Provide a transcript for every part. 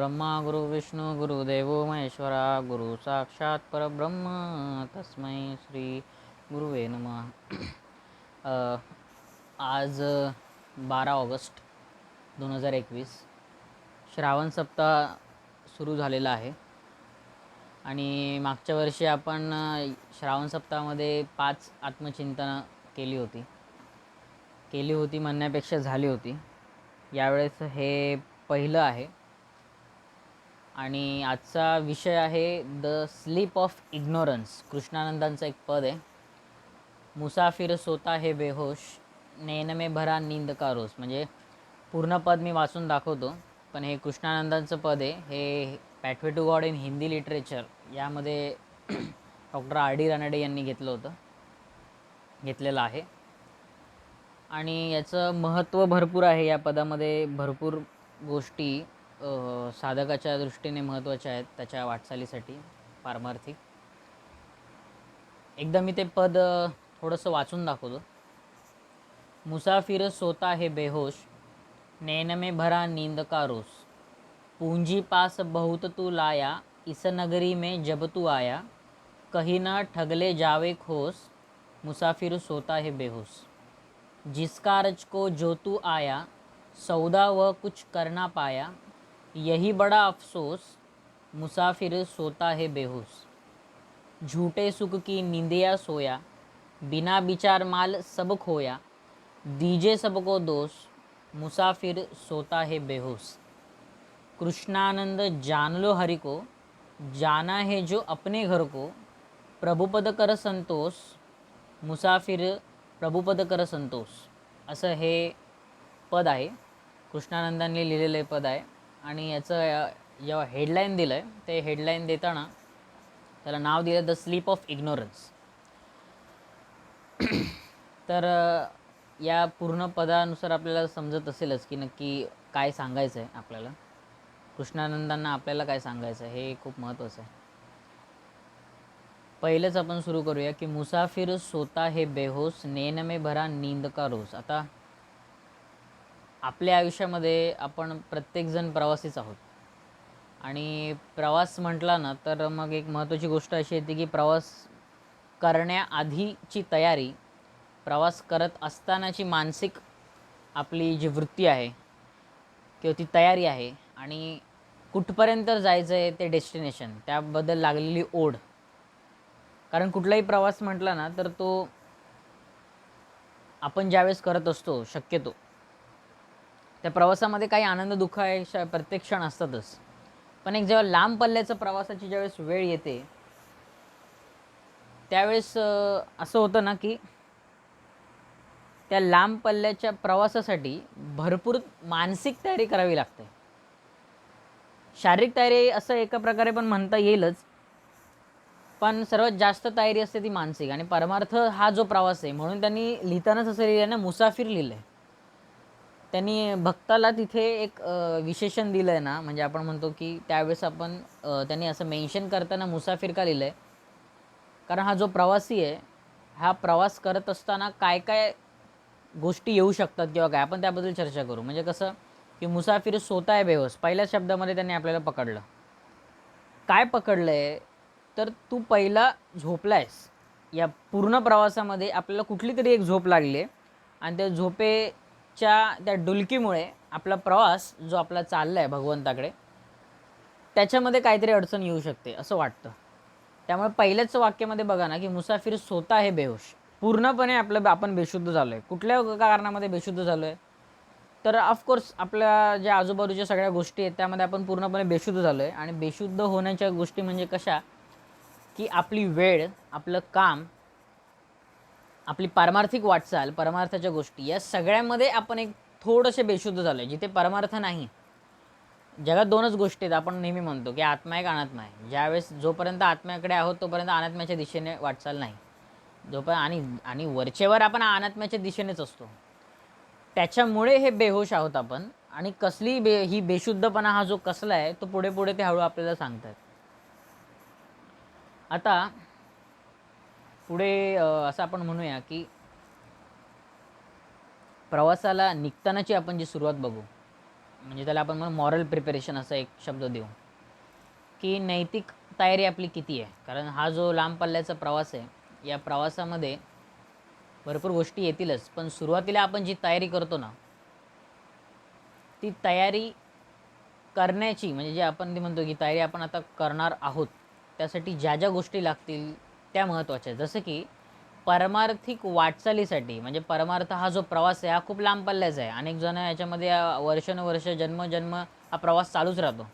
गुरुर्ब्रह्मा गुरुविष्णू गुरुदेवो महेश्वरा गुरु साक्षात परब्रह्म तस्मै श्री गुरुवे नमः. आज 12 ऑगस्ट 2021 श्रावण सप्ताह सुरू झालेला आहे आणि मागच्या वर्षी आपण श्रावण सप्ताहामध्ये 5 आत्मचिंतन केली होती म्हणण्यापेक्षा झाली होती. यावेळेस हे पहिलं आहे आणि आजचा विषय आहे द स्लीप ऑफ इग्नोरन्स. कृष्णानंदांचं एक पद आहे, मुसाफिर सोता है बेहोश नैन में भरा नींद का रोज. म्हणजे पूर्ण पद मी वाचून दाखवतो, पण हे कृष्णानंदांचं पद आहे. हे pathway to God in Hindi literature यामध्ये डॉक्टर आर डी रानडे यांनी घेतलेलं आहे आणि याचं महत्त्व भरपूर आहे. या पदामध्ये भरपूर गोष्टी साधकाच्या दृष्टीने महत्त्वाच्या आहेत त्याच्या वाटचालीसाठी पारमार्थिक. एकदा मी ते पद थोडंसं वाचून दाखवतो. मुसाफिर सोता है बेहोश नैन में भरा नींद का रोज, पूंजी पास बहुत तू लाया इस नगरी में जब तू आया, कहीं न ठगले जावे खोस मुसाफिर सोता है बेहोश, जिस कारज को जो तू आया सौदा व कुछ करना पाया, यही बड़ा अफसोस मुसाफिर सोता है बेहोश, झूठे सुख की नींदिया सोया बिना विचार माल सब खोया, दीजे सबको दोष मुसाफिर सोता है बेहोश, कृष्णानंद जान लो हरि को जाना है जो अपने घर को, प्रभुपद कर संतोष मुसाफिर प्रभुपद कर संतोष. असं हे पद आहे, कृष्णानंदांनी लिहिलेलं पद आहे आणि याचं जेव्हा हेडलाईन दिलं आहे ते हेडलाईन देताना त्याला नाव दिलं द स्लीप ऑफ इग्नोरन्स. तर या पूर्ण पदानुसार आपल्याला समजत असेलच की नक्की काय सांगायचं आहे आपल्याला, कृष्णानंदांना आपल्याला काय सांगायचं आहे हे खूप महत्त्वाचं आहे. पहिलेच आपण सुरू करूया की मुसाफिर सोता है बेहोश नैन में भरा नींद का रोज. आता आपल्या आयुष्यामध्ये आपण प्रत्येकजण प्रवासीच आहोत आणि प्रवास म्हटला ना तर मग एक महत्त्वाची गोष्ट अशी येते की प्रवास करण्याआधीची तयारी, प्रवास करत असतानाची मानसिक आपली जी वृत्ती आहे किंवा ती तयारी आहे आणि कुठपर्यंत जायचं आहे ते डेस्टिनेशन, त्याबद्दल लागलेली ओढ. कारण कुठलाही प्रवास म्हटला ना तर तो आपण ज्यावेळेस करत असतो शक्यतो त्या प्रवासामध्ये काही आनंद दुःख आहे प्रत्येक क्षण असतातच, पण एक जेव्हा लांब पल्ल्याचं प्रवासाची ज्यावेळेस वेळ येते त्यावेळेस असं होतं ना की त्या लांब पल्ल्याच्या प्रवासासाठी भरपूर मानसिक तयारी करावी लागते. शारीरिक तयारी असं एका प्रकारे पण म्हणता येईलच, पण सर्वात जास्त तयारी असते ती मानसिक. आणि परमार्थ हा जो प्रवास आहे म्हणून त्यांनी लिहितानाच असं लिहिलं ना मुसाफिर लिहिलं आहे. त्यांनी भक्ताला तिथे एक विशेषण दिलं आहे ना, म्हणजे आपण म्हणतो की त्यावेळेस आपण त्यांनी असं मेन्शन करताना मुसाफिर का लिहिलं आहे, कारण हा जो प्रवासी आहे हा प्रवास करत असताना काय काय गोष्टी येऊ शकतात किंवा काय आपण त्याबद्दल चर्चा करू. म्हणजे कसं की मुसाफिर सोता आहे बेहोश, पहिल्या शब्दामध्ये त्यांनी आपल्याला पकडलं. काय पकडलं आहे तर तू पहिला झोपला आहेस. या पूर्ण प्रवासामध्ये आपल्याला कुठली तरी एक झोप लागली आहे आणि त्या झोपेच्या त्या डुलकीमुळे आपला प्रवास जो आपला चालला आहे भगवंताकडे त्याच्यामध्ये काहीतरी अडचण येऊ शकते असं वाटतं. त्यामुळे पहिल्याच वाक्यामध्ये बघा ना की मुसाफिर सोता है बेहोश, पूर्णपणे आपण बेशुद्ध झालो आहे. कुठल्या कारणामध्ये बेशुद्ध झालो आहे तर ऑफकोर्स आपल्या ज्या आजूबाजूच्या सगळ्या गोष्टी आहेत त्यामध्ये आपण पूर्णपणे बेशुद्ध झालो आहे. आणि बेशुद्ध होण्याच्या गोष्टी म्हणजे कशा की आपली वेळ, आपलं काम, आपली पारमार्थिक वाटचाल, परमार्थाच्या गोष्टी या सगळ्यामध्ये आपण एक थोडेसे बेशुद्ध झालो आहे. जिथे परमार्थ नाही, जगात दोनच गोष्टी आहेत. आपण नेहमी म्हणतो की आत्मा एक अनात्मा आहे. ज्यावेळेस जोपर्यंत आत्म्याकडे आहोत तोपर्यंत अनात्म्याच्या दिशेने वाटचाल नाही. जोपर्यंत आणि वरचेवर आपण अनात्म्याच्या दिशेनेच असतो. त्याच्यामुळे हे बेहोश आहोत आपण. आणि कसली ही बेशुद्धपणा हा जो कसला आहे तो पुढे पुढे ते हळू आपल्याला सांगतात. आता पुढे असं आपण म्हणूया की प्रवासाला निघतानाची आपण जी सुरुवात बघू. म्हणजे त्याला आपण म्हणू मॉरल प्रिपरेशन असा एक शब्द देऊ, की नैतिक तयारी आपली किती आहे. कारण हा जो लांब पल्ल्याचा प्रवास आहे, या प्रवासामध्ये भरपूर गोष्टी येतीलच, पण सुरुवातीला आपण जी तयारी करतो ना, ती तयारी करण्याची म्हणजे जे आपण ते म्हणतो की तयारी आपण आता करणार आहोत, त्यासाठी ज्या ज्या गोष्टी लागतील त्या महत्त्वाच्या आहेत. जसं की पारमार्थिक वाटचालीसाठी म्हणजे परमार्थ हा जो प्रवास आहे हा खूप लांब पल्ल्याचा आहे. अनेक जण याच्यामध्ये वर्षानुवर्ष जन्मजन्म हा प्रवास चालूच राहतो.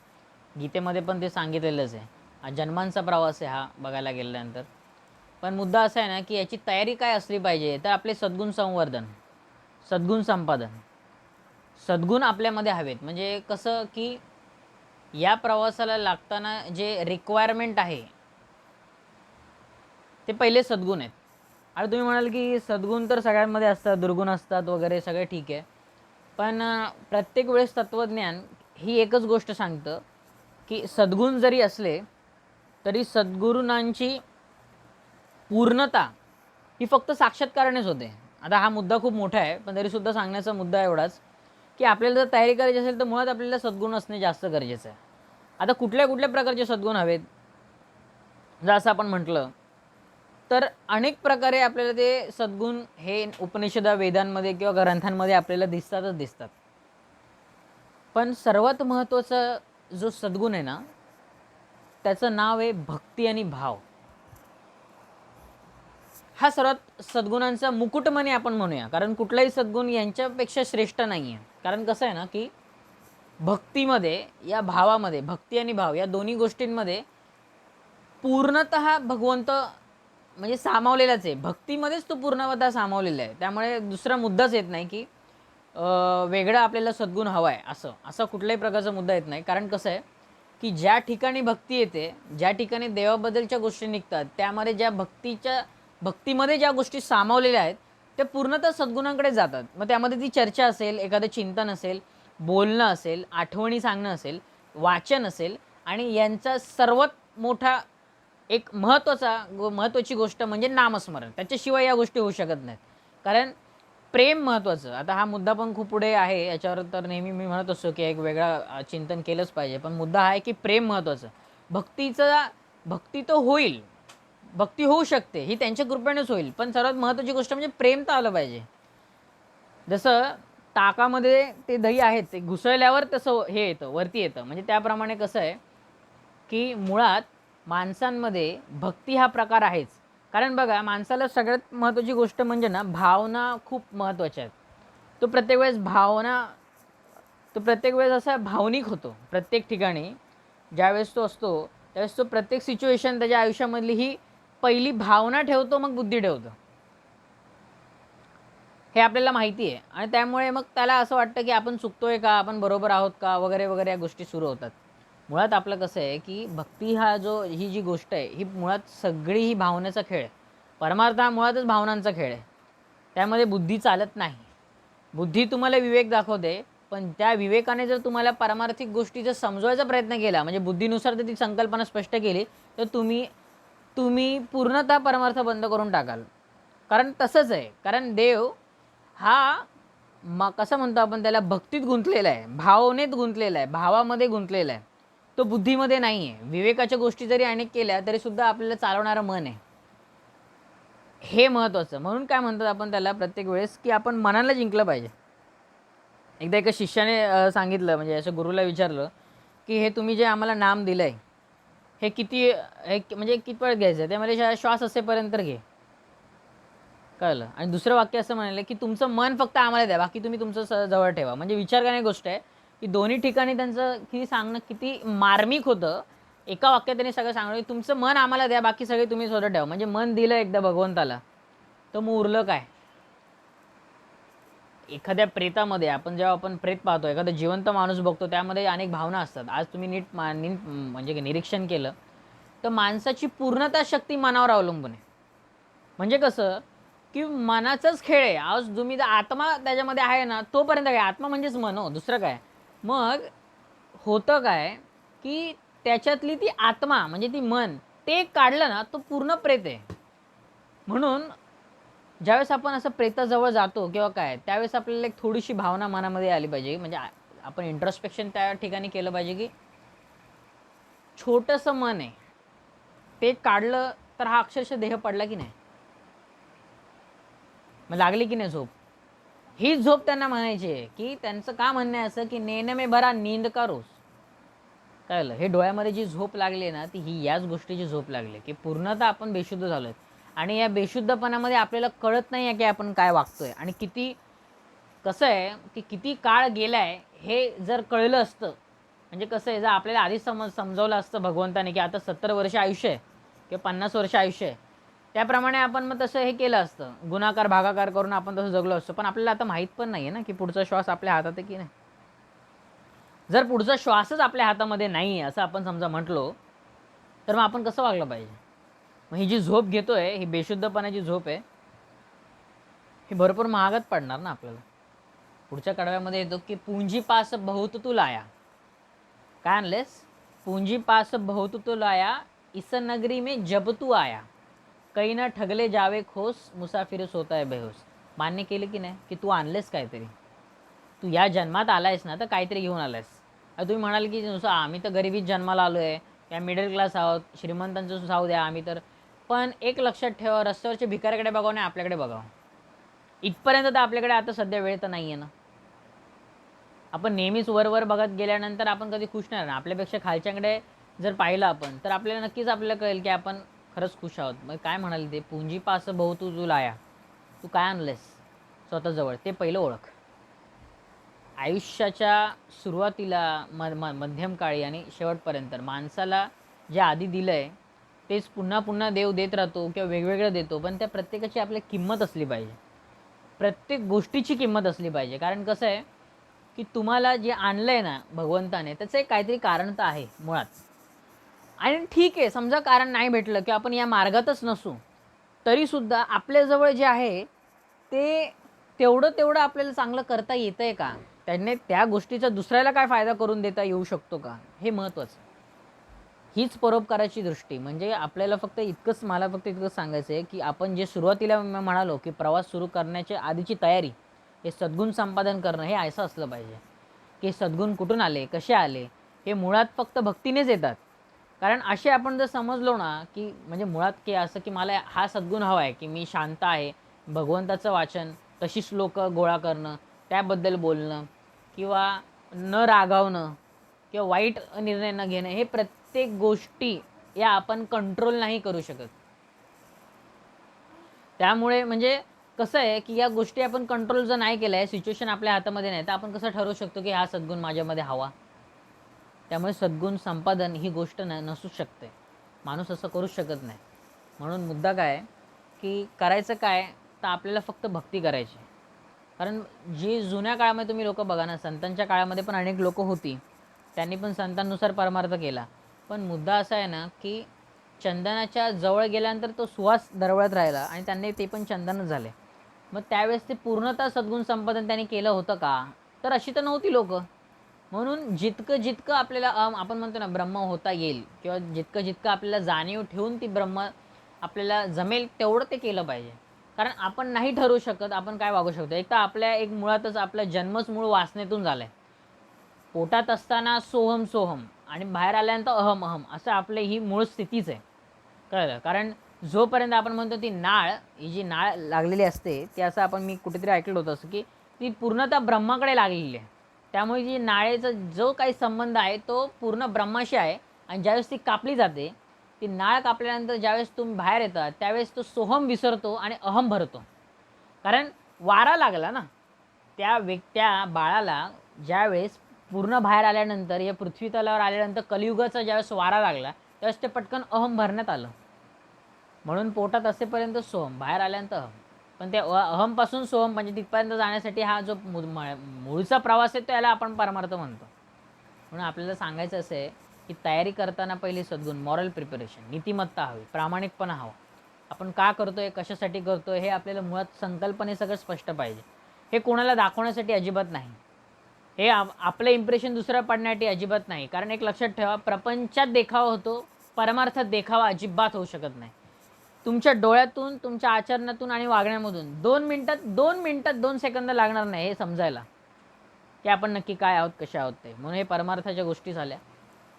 गीतेमध्ये पण ते सांगितलेलंच आहे. हा जन्मांचा प्रवास आहे हा बघायला गेल्यानंतर. पण मुद्दा असा आहे ना, की याची तयारी काय असली पाहिजे, तर आपले सद्गुण संवर्धन, सद्गुण संपादन. सद्गुण आपल्यामध्ये हवेत. म्हणजे कसं, की या प्रवासाला लागताना जे रिक्वायरमेंट आहे, ते पहिले सद्गुण आहेत. आणि तुम्ही म्हणाल, की सद्गुण तर सगळ्यांमध्ये असतात, दुर्गुण असतात वगैरे सगळं ठीक आहे. पण प्रत्येक वेळेस तत्त्वज्ञान ही एकच गोष्ट सांगतं, की सद्गुण जरी असले, तरी सद्गुरूंची पूर्णता ही फक्त साक्षात्कारानेच होते. आता हा मुद्दा खूप मोठा आहे, पण तरीसुद्धा सांगण्याचा मुद्दा एवढाच, की आपल्याला जर तयारी करायची असेल, तर मुळात आपल्याला सद्गुण असणे जास्त गरजेचं आहे. आता कुठल्या कुठल्या प्रकारचे सद्गुण हवेत, जर असं आपण म्हटलं, तर अनेक प्रकारे आपल्याला ते सद्गुण हे वेदांमध्ये किंवा ग्रंथांमध्ये आपल्याला दिसतातच दिसतात. पण सर्वात महत्त्वाचा जो सद्गुण आहे ना, त्याचं नाव आहे भक्ती आणि भाव. हा सर्वात सद्गुणांचा मुकुटमणी आपण म्हणूया, कारण कुठलाही सद्गुण यांच्यापेक्षा श्रेष्ठ नाही आहे. कारण कसं आहे ना, की भक्तीमध्ये, या भावामध्ये, भक्ती आणि भाव या दोन्ही गोष्टींमध्ये पूर्णतः भगवंत म्हणजे सामावलेलाच आहे. भक्तीमध्येच तो पूर्णतः सामावलेला आहे. त्यामुळे दुसरा मुद्दाच येत नाही, की वेगळा आपल्याला सद्गुण हवा आहे असं. असा कुठल्याही प्रकारचा मुद्दा येत नाही. कारण कसं आहे, की ज्या ठिकाणी भक्ती येते, ज्या ठिकाणी देवाबद्दलच्या गोष्टी निघतात, त्यामध्ये भक्तीमध्ये ज्या गोष्टी सामावलेल्या आहेत, त्या पूर्णतः सद्गुणांकडे जातात. मग त्यामध्ये ती चर्चा असेल, एखादं चिंतन असेल, बोलणं असेल, आठवणी सांगणं असेल, वाचन असेल आणि यांचा सर्वात मोठा एक महत्त्वाची गोष्ट म्हणजे नामस्मरण. त्याच्याशिवाय या गोष्टी होऊ शकत नाहीत. कारण प्रेम महत्त्वाचं. आता हा मुद्दा पण खूप पुढे आहे. याच्यावर तर नेहमी मी म्हणत असतो, की एक वेगळा चिंतन केलंच पाहिजे. पण मुद्दा हा आहे, की प्रेम महत्त्वाचं. भक्ती तर होईल. भक्ती होऊ शकते. ही त्यांच्या कृपेनेच होईल. पण सर्वात महत्त्वाची गोष्ट म्हणजे प्रेम तर आलं पाहिजे. जसं ताकामध्ये ते दही आहेत, ते घुसळल्यावर तसं हे येतं, वरती येतं. म्हणजे त्याप्रमाणे कसं आहे, की मुळात माणसांमध्ये भक्ती हा प्रकार आहेच. कारण बघा, माणसाला सगळ्यात महत्त्वाची गोष्ट म्हणजे ना, भावना खूप महत्त्वाच्या आहेत. तो प्रत्येक वेळेस भावना तो प्रत्येक वेळेस असा भावनिक होतो. प्रत्येक ठिकाणी ज्यावेळेस तो असतो, त्यावेळेस तो प्रत्येक सिच्युएशन त्याच्या आयुष्यामधली ही पहिली भावना ठेवतो, मग बुद्धी ठेवतो. हे आपल्याला माहिती आहे आणि त्यामुळे मग त्याला असं वाटतं, की आपण चुकतोय का? आपण बरोबर आहोत का? वगैरे, वगैरे या गोष्टी सुरू होतात. मुळात आपलं कसं आहे, की भक्ती ही जी गोष्ट आहे, ही मुळात सगळी ही भावनेचा खेळ आहे. परमार्थ हा मुळातच भावनांचा खेळ आहे. त्यामध्ये बुद्धी चालत नाही. बुद्धी तुम्हाला विवेक दाखवते, पण त्या विवेकाने जर तुम्हाला पारमार्थिक गोष्टी जर समजवायचा प्रयत्न केला, म्हणजे बुद्धीनुसार जर ती संकल्पना स्पष्ट केली, तर तुम्ही तुम्ही पूर्णतः परमार्थ बंद करून टाकाल. कारण तसंच आहे. कारण देव हा कसं म्हणतो आपण त्याला भक्तीत गुंतलेला आहे, भावनेत गुंतलेला आहे, भावामध्ये गुंतलेला आहे. तो बुद्धीमध्ये नाही आहे. विवेकाच्या गोष्टी जरी अनेक केल्या तरीसुद्धा आपल्याला चालवणारं मन आहे. हे महत्त्वाचं. म्हणून काय म्हणतात आपण त्याला प्रत्येक वेळेस, की आपण मनाला जिंकलं पाहिजे. एकदा एका शिष्याने सांगितलं म्हणजे असं गुरुला विचारलं, की "हे तुम्ही जे आम्हाला नाम दिलंय, हे म्हणजे कितपत घ्यायचं?" ते म्हणाले, "श्वास असेपर्यंत घे." कळलं. आणि दुसरं वाक्य असं म्हणाले, की "तुमचं मन फक्त आम्हाला द्या, बाकी तुम्ही तुमचं जवळ ठेवा." म्हणजे विचार करण्याची गोष्ट आहे, की दोन्ही ठिकाणी त्यांचं सांगणं किती मार्मिक होतं. एका वाक्यात त्यांनी सगळं सांगितलं, की "तुमचं मन आम्हाला द्या, बाकी सगळे तुम्ही स्वतः ठेवा." म्हणजे मन दिलं एकदा भगवंताला, तर मग उरलं काय? एखाद्या प्रेतामध्ये जेव्हा आपण प्रेत पाहतो, एखादा जिवंत माणूस बघतो, त्यामध्ये अनेक भावना असतात. आज तुम्ही म्हणजे निरीक्षण केलं, तर माणसाची पूर्णतः शक्ती मनावर अवलंबून आहे. म्हणजे कसं, की मनाचाच खेळ आहे. आज तुम्ही जर आत्मा त्याच्यामध्ये आहे ना, तोपर्यंत काय आत्मा म्हणजेच मन हो, दुसरं काय. मग होतं काय, की त्याच्यातली ती आत्मा म्हणजे ती मन, ते काढलं ना, तो पूर्ण प्रेत आहे. म्हणून ज्यावेळेस आपण असं प्रेताजवळ जातो किंवा काय, त्यावेळेस आपल्याला एक थोडीशी भावना मनामध्ये आली पाहिजे. म्हणजे आपण इंट्रोस्पेक्शन त्या ठिकाणी केलं पाहिजे की छोटंसं मन आहे ते काढलं तर हा अक्षरशः देह पडला की नाही, मग लागली की नाही झोप. ही झोप त्यांना म्हणायची आहे की त्यांचं का म्हणणं आहे असं की नेन में भरा नींद का रोज. कळलं, हे डोळ्यामध्ये जी झोप लागली ना ती ही याच गोष्टीची झोप लागली की पूर्णतः आपण बेशुद्ध झालोय आणि या बेशुद्धपणामध्ये आपल्याला कळत नाही आहे की आपण काय वागतोय आणि किती कसं आहे की किती काळ गेलाय हे जर कळलं असतं, म्हणजे कसं आहे जर आपल्याला आधीच समजवलं असतं भगवंताने की आता 70 वर्ष आयुष्य आहे किंवा 50 वर्ष आयुष्य आहे, त्याप्रमाणे आपण मग तसं हे केलं असतं, गुणाकार भागाकार करून आपण तसं जगलो असतो. पण आपल्याला आता माहीत पण नाही आहे ना की पुढचा श्वास आपल्या हातात आहे की नाही. जर पुढचा श्वासच आपल्या हातामध्ये नाही आहे असं आपण समजा म्हटलो तर मग आपण कसं वागलं पाहिजे. मग ही जी झोप घेतोय ही बेशुद्धपणाची झोप आहे, ही भरपूर महागात पडणार ना आपल्याला. पुढच्या कडव्यामध्ये येतो की पूंजी पास बहुत तू लाया. काय आणलेस, पूंजी पास बहुत तू लाया, इस नगरी में जब तू आया, काही ना ठगले जावे खोस, मुसाफिर सोता है बेहोस. मान्य केलं की नाही की तू आणलेस काहीतरी, तू या जन्मात आलायस ना तर काहीतरी घेऊन आलायस. तुम्ही म्हणाल की नुसतं आम्ही तर गरिबीत जन्माला आलो आहे, या मिडल क्लास आहोत, श्रीमंतांचं जाऊ द्या आम्ही तर, पण एक लक्षात ठेवा रस्त्यावरच्या भिकाऱ्याकडे बघावं नाही आपल्याकडे बघावं. इथपर्यंत तर आपल्याकडे आता सध्या वेळ तर नाही आहे ना. आपण नेहमीच वर बघत गेल्यानंतर आपण कधी खुश नाही ना. आपल्यापेक्षा खालच्याकडे जर पाहिलं आपण तर आपल्याला नक्कीच आपल्याला कळेल की आपण खरंच खुश आहोत. मग काय म्हणाले ते, पूंजी पास बहु तू लाया, तू काय आणलेस स्वतःजवळ ते पहिलं ओळख. आयुष्याच्या सुरुवातीला मध्यम काळी आणि शेवटपर्यंत माणसाला जे आधी दिलं आहे तेच पुन्हा पुन्हा देव देत राहतो किंवा वेगवेगळं देतो, पण त्या प्रत्येकाची आपली किंमत असली पाहिजे, प्रत्येक गोष्टीची किंमत असली पाहिजे. कारण कसं आहे की तुम्हाला जे आणलं आहे ना भगवंताने त्याचं एक काहीतरी कारण तर आहे मुळात. आणि ठीक आहे समजा कारण नाही भेटलं की आपण या मार्गातच नसू तरीसुद्धा आपल्याजवळ जे आहे ते तेवढं आपल्याला चांगलं करता येतं आहे का, त्याने त्या गोष्टीचा दुसऱ्याला काय फायदा करून देता येऊ शकतो का, हे महत्त्वाचं. हीच परोपकाराची दृष्टी. म्हणजे आपल्याला मला फक्त इतकंच सांगायचं आहे की आपण जे सुरुवातीला म्हणालो की प्रवास सुरू करण्याच्या आधीची तयारी, हे सद्गुण संपादन करणं हे असं असलं पाहिजे की सद्गुण कुठून आले, कसे आले, हे मुळात फक्त भक्तीनेच येतात. कारण असे आपण जर समजलो ना की म्हणजे मुळात की असं की मला हा सद्गुण हवा आहे की मी शांत आहे, भगवंताचं वाचन, तशी श्लोक गोळा करणं, त्याबद्दल बोलणं किंवा न रागावणं किंवा वाईट निर्णय न घेणं, हे प्रत्येक गोष्टी या आपण कंट्रोल नाही करू शकत. त्यामुळे म्हणजे कसं आहे की या गोष्टी आपण कंट्रोल जर नाही केल्या, सिच्युएशन आपल्या हातामध्ये नाही, तर आपण कसं ठरवू शकतो की हा सद्गुण माझ्यामध्ये हवा. त्यामुळे सद्गुण संपादन ही गोष्ट नसूच शकते, माणूस असं करूच शकत नाही. म्हणून मुद्दा काय की करायचं काय तर आपल्याला फक्त भक्ती करायची. कारण जी जुन्या काळामध्ये तुम्ही लोक बघा ना, संतांच्या काळामध्ये पण अनेक लोक होती, त्यांनी पण संतांनुसार परमार्थ केला. पण मुद्दा असा आहे ना की चंदनाच्या जवळ गेल्यानंतर तो सुवास दरवळत राहिला आणि त्यांनी ते पण चंदनच झाले. मग त्यावेळेस ते पूर्णतः सद्गुण संपादन त्यांनी केलं होतं का, तर अशी तर नव्हती लोकं. म्हणून जितकं आपल्याला आपण म्हणतो ना ब्रह्म होता येईल किंवा जितकं आपल्याला जाणीव ठेवून ती ब्रह्म आपल्याला जमेल तेवढं ते केलं पाहिजे. कारण आपण नाही ठरवू शकत आपण काय वागू शकतो. एक तर आपल्या मुळातच आपला जन्मच मूळ वासनेतून झाला आहे. पोटात असताना सोहम सोहम आणि बाहेर आल्यानंतर अहम अहम असं आपलं ही मूळ स्थितीच आहे. कळलं. कारण जोपर्यंत आपण म्हणतो ती नाळ, ही जी नाळ लागलेली असते ती असं मी कुठेतरी ऐकलं होतं असं की ती पूर्णतः ब्रह्माकडे लागलेली आहे. त्यामुळे जी नाळेचा जो काही संबंध आहे तो पूर्ण ब्रह्माशी आहे. आणि ज्यावेळेस ती कापली जाते, ती नाळ कापल्यानंतर ज्यावेळेस तुम्ही बाहेर येता त्यावेळेस तो सोहम विसरतो आणि अहम भरतो. कारण वारा लागला ना त्या बाळाला. ज्यावेळेस पूर्ण बाहेर आल्यानंतर या पृथ्वी तलावर आल्यानंतर कलियुगाचा ज्यावेळेस वारा लागला त्यावेळेस ते पटकन अहम भरण्यात आलं. म्हणून पोटात असेपर्यंत सोहम, बाहेर आल्यानंतर अहम. पण त्या अहमपासून सोहम म्हणजे तिथपर्यंत जाण्यासाठी हा जो मूळचा प्रवास आहे तो याला आपण परमार्थ म्हणतो. म्हणून आपल्याला सांगायचं असं आहे की तयारी करताना पहिली सद्गुण, मॉरल प्रिपरेशन, नीतिमत्ता हवी, प्रामाणिकपणा हवा. आपण का करतोय, कशासाठी करतोय हे आपल्याला मुळात संकल्पने सगळं स्पष्ट पाहिजे. हे कोणाला दाखवण्यासाठी अजिबात नाही, हे आपलं इम्प्रेशन दुसऱ्या पडण्यासाठी अजिबात नाही. कारण एक लक्षात ठेवा, प्रपंचात देखावा होतो, परमार्थात देखावा अजिबात होऊ शकत नाही. तुमच्या डोळ्यातून, तुमच्या आचरणातून आणि वागण्यामधून 2 मिनिटात 2 सेकंद लागणार नाही हे समजायला. की आपण नक्की काय आहोत, कसे आहोत ते. म्हणून हे परमार्थाच्या गोष्टी झाल्या.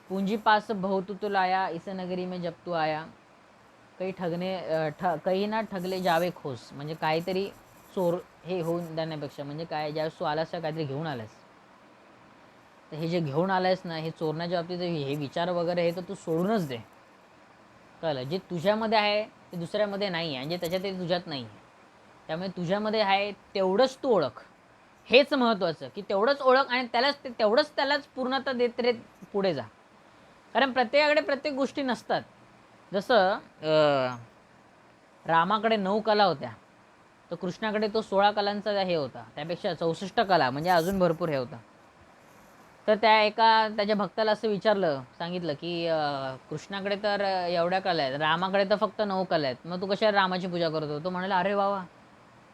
पूंजी पास बहुतू तो लाया, इस नगरी में जब तू आया, काही ना ठगले जावे खोस. म्हणजे काहीतरी चोर हे होऊन जाण्यापेक्षा म्हणजे काय, ज्यावेळेस तू आलास काहीतरी घेऊन आलास, तर हे जे घेऊन आलायस ना, हे चोरण्याच्या बाबतीत हे विचार वगैरे हे तर तू सोडूनच दे. कळलं? जे तुझ्यामध्ये आहे ते दुसऱ्यामध्ये नाही आहे, आणि जे त्याच्यात ते तुझ्यात नाही आहे. त्यामुळे तुझ्यामध्ये आहे तेवढंच तू ओळख. हेच महत्त्वाचं, की तेवढंच ओळख आणि तेवढंच त्यालाच पूर्णता देत रे पुढे जा. कारण प्रत्येकाकडे प्रत्येक गोष्टी नसतात. जसं रामाकडे 9 कला होत्या, तर कृष्णाकडे तो 16 कलांचा हे होता. त्यापेक्षा 64 कला म्हणजे अजून भरपूर हे होता. तर त्याच्या भक्ताला असं सांगितलं, की कृष्णाकडे तर एवढ्या कला आहेत, रामाकडे तर फक्त 9 कला आहेत. मग तू कशाला रामाची पूजा करतो? तो म्हणाला, "अरे वाह!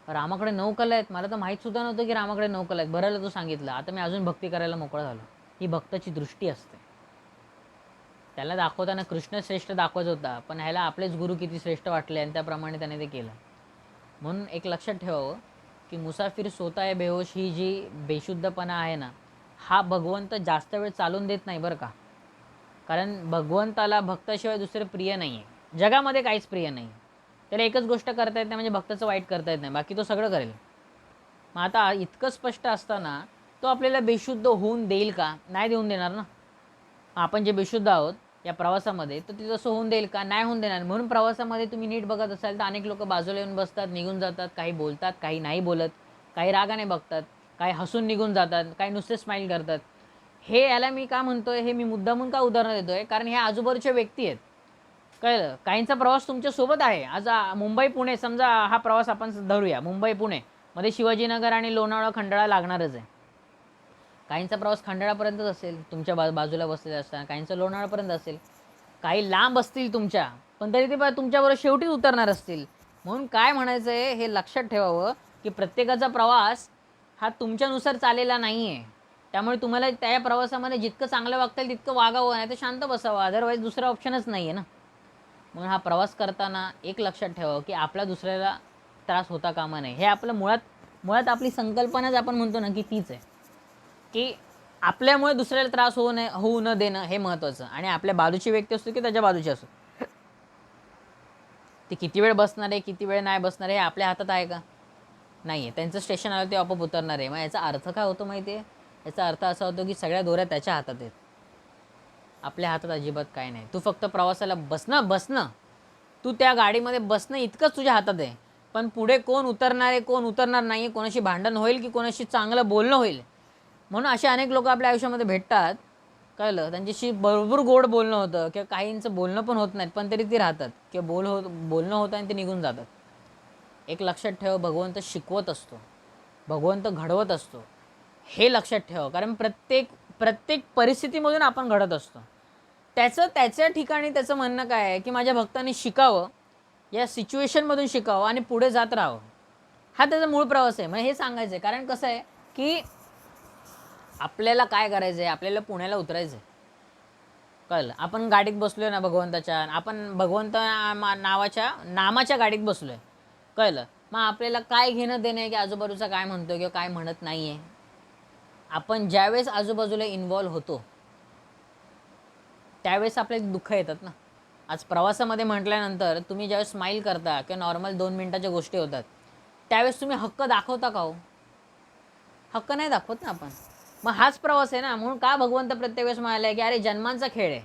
रामाकडे 9 कला आहेत. मला तर माहीत सुद्धा नव्हतं की रामाकडे 9 कला आहेत. बरं झालं तू सांगितलं. आता मी अजून भक्ती करायला मोकळा झालो." ही भक्ताची दृष्टी असते. त्याला दाखवताना कृष्ण श्रेष्ठ दाखवत होता, पण ह्याला आपलेच गुरु किती श्रेष्ठ वाटले आणि त्याप्रमाणे त्याने ते केलं. म्हणून एक लक्षात ठेवावं, की मुसाफिर सोता है बेहोश ही जी बेशुद्धपणा आहे ना, हा भगवंत जास्त वेळ चालून देत नाही बरं का. कारण भगवंताला भक्ताशिवाय दुसरं प्रिय नाही आहे. जगामध्ये काहीच प्रिय नाही. त्याला एकच गोष्ट करता येत नाही, म्हणजे भक्ताचं वाईट करता येत नाही. बाकी तो सगळं करेल. मग आता इतकं स्पष्ट असताना तो आपल्याला बेशुद्ध होऊन देईल का? नाही देऊन देणार ना. आपण जे बेशुद्ध आहोत या प्रवासामध्ये, तर ते तसं होऊन देईल का? नाही होऊन देणार. म्हणून प्रवासामध्ये तुम्ही नीट बघत असाल तर अनेक लोकं बाजूला येऊन बसतात, निघून जातात. काही बोलतात, काही नाही बोलत, काही रागाने बघतात, काही हसून निघून जातात, काही नुसते स्माईल करतात. याला मी का म्हणतोय, हे मी मुद्दामून का उदाहरण देतोय, कारण हे आजूबाजूच्या व्यक्ती आहेत. कळलं? काहींचा प्रवास तुमच्यासोबत आहे. आज मुंबई पुणे समजा हा प्रवास आपण धरूया, मुंबई पुणे मध्ये शिवाजीनगर आणि लोणावळा खंडाळा लागणारच आहे. काहींचा प्रवास खंडाळापर्यंतच असेल, तुमच्या बाजूला बसलेले असताना. काहींचा लोणावळापर्यंत असेल, काही लांब असतील तुमच्या, पण तरी ते तुमच्याबरोबर शेवटीच उतरणार असतील. म्हणून काय म्हणायचं आहे, हे लक्षात ठेवावं, की प्रत्येकाचा प्रवास हा तुमच्यानुसार चाललेला नाही आहे. त्यामुळे तुम्हाला त्या प्रवासामध्ये जितकं चांगलं वागता येईल तितकं वागावं, नाही तर शांत बसावं. अदरवाईज दुसरा ऑप्शनच नाही आहे ना. म्हणून हा प्रवास करताना एक लक्षात ठेवावं, की आपला दुसऱ्याला त्रास होता कामा नये. हे आपलं मुळात मुळात आपली संकल्पनाच आपण म्हणतो ना, की तीच आहे, की आपल्यामुळे दुसऱ्याला त्रास होऊ न देणं हे महत्त्वाचं. आणि आपल्या बाजूची व्यक्ती असो की त्याच्या बाजूची असो, ती किती वेळ बसणार आहे, किती वेळ नाही बसणार आहे, हे आपल्या हातात आहे का? नाही आहे. त्यांचं स्टेशन आलं ते आपोआप उतरणार आहे. मग याचा अर्थ काय होतो माहिती आहे? याचा अर्थ असा होतो, की सगळ्या दोऱ्या त्याच्या हातात आहेत. आपल्या हातात अजिबात काय नाही. तू फक्त प्रवासाला बसणं, तू त्या गाडीमध्ये बसणं इतकंच तुझ्या हातात आहे. पण पुढे कोण उतरणार आहे, कोण उतरणार नाही, कोणाशी भांडण होईल की कोणाशी चांगलं बोलणं होईल. म्हणून असे अनेक लोक आपल्या आयुष्यामध्ये भेटतात. कळलं? त्यांच्याशी भरपूर गोड बोलणं होतं किंवा काहींचं बोलणं पण होत नाहीत, पण तरी ती राहतात किंवा बोलणं होतं आणि ते निघून जातात. एक लक्षात ठेव, भगवंत शिकवत असतो, भगवंत घडवत असतो. हे लक्षात ठेव, कारण प्रत्येक प्रत्येक परिस्थितीमधून आपण घडत असतो. त्याच्या ठिकाणी त्याचं म्हणणं काय आहे, की माझ्या भक्तांनी शिकावं, या सिच्युएशनमधून शिकावं आणि पुढे जात राहावं. हा त्याचा मूळ प्रवास आहे. म्हणजे हे सांगायचं आहे, कारण कसं आहे, की आपल्याला काय करायचं आहे, आपल्याला पुण्याला उतरायचं आहे. कळलं? आपण गाडीत बसलोय ना भगवंताच्या, आपण भगवंत नामाच्या गाडीत बसलोय. कळलं? मग आपल्याला काय घेणं देणं आहे, की आजूबाजूचा काय म्हणतो किंवा काय म्हणत नाही आहे. आपण ज्यावेळेस आजूबाजूला इन्व्हॉल्व होतो, त्यावेळेस आपल्याला दुःख येतात ना. आज प्रवासामध्ये म्हटल्यानंतर तुम्ही ज्यावेळेस स्माईल करता किंवा नॉर्मल 2 मिनिटाच्या गोष्टी होतात, त्यावेळेस तुम्ही हक्क दाखवता का हो? हक्क नाही दाखवत ना आपण. मग हाच प्रवास आहे ना. म्हणून का भगवंत प्रत्येक वेळेस म्हणाले, की अरे जन्मांचा खेळ आहे.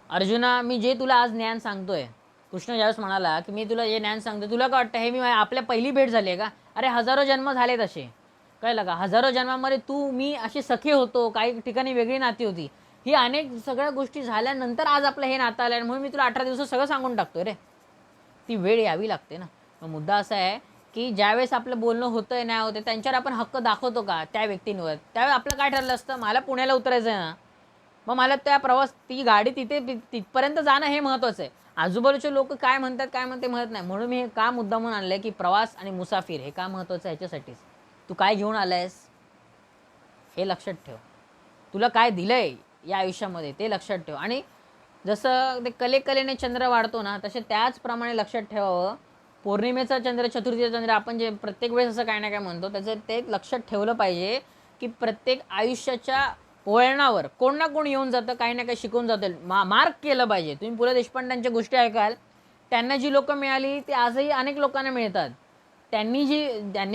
अर्जुना, मी जे तुला आज ज्ञान सांगतोय, कृष्ण ज्यावेळेस म्हणाला, की मी तुला जे ज्ञान सांगतोय, तुला काय वाटतं हे मी आपल्या पहिली भेट झाली आहे का? अरे हजारो जन्म झाले तसे. कळलं का? हजारो जन्मामध्ये तू मी असे सखे होतो, काही ठिकाणी वेगळी नाती होती. ही अनेक सगळ्या गोष्टी झाल्यानंतर आज आपलं हे नातं आलं, म्हणून मी तुला 18 दिवसात सगळं सांगून टाकतोय रे. ती वेळ यावी लागते ना. मग मुद्दा असा आहे, की ज्यावेळेस आपलं बोलणं होतंय नाही होतंय, त्यांच्यावर आपण हक्क दाखवतो का त्या व्यक्तींवर? त्यावेळी आपलं काय ठरलं असतं, मला पुण्याला उतरायचं आहे ना, मग मला ती गाडी तिथपर्यंत जाणं हे महत्त्वाचं आहे. आजूबाजूचे लोक काय म्हणतात काय म्हणते म्हणत नाही. म्हणून मी हे का मुद्दा म्हणून आणलंय, की प्रवास आणि मुसाफिर हे का महत्त्वाचं आहे ह्याच्यासाठीच. तू काय घेऊन आलायस हे लक्षात ठेव. तुला काय दिलंय या आयुष्यामध्ये ते लक्षात ठेव. आणि जसं ते कलेने चंद्र वाढतो ना, तसे त्याचप्रमाणे लक्षात ठेवावं, पौर्णिमेचा चंद्र, चतुर्थीचा चंद्र, आपण जे प्रत्येक वेळेस असं काय ना काय म्हणतो, त्याचं ते लक्षात ठेवलं पाहिजे, की प्रत्येक आयुष्याच्या वळणावर कोण ना कोण येऊन जातं, काही ना काही शिकवून जातं. मार्क केलं पाहिजे. तुम्ही पु ल देशपांड्यांच्या गोष्टी ऐकाल, त्यांना जी लोकं मिळाली ती आजही अनेक लोकांना मिळतात. त्यांनी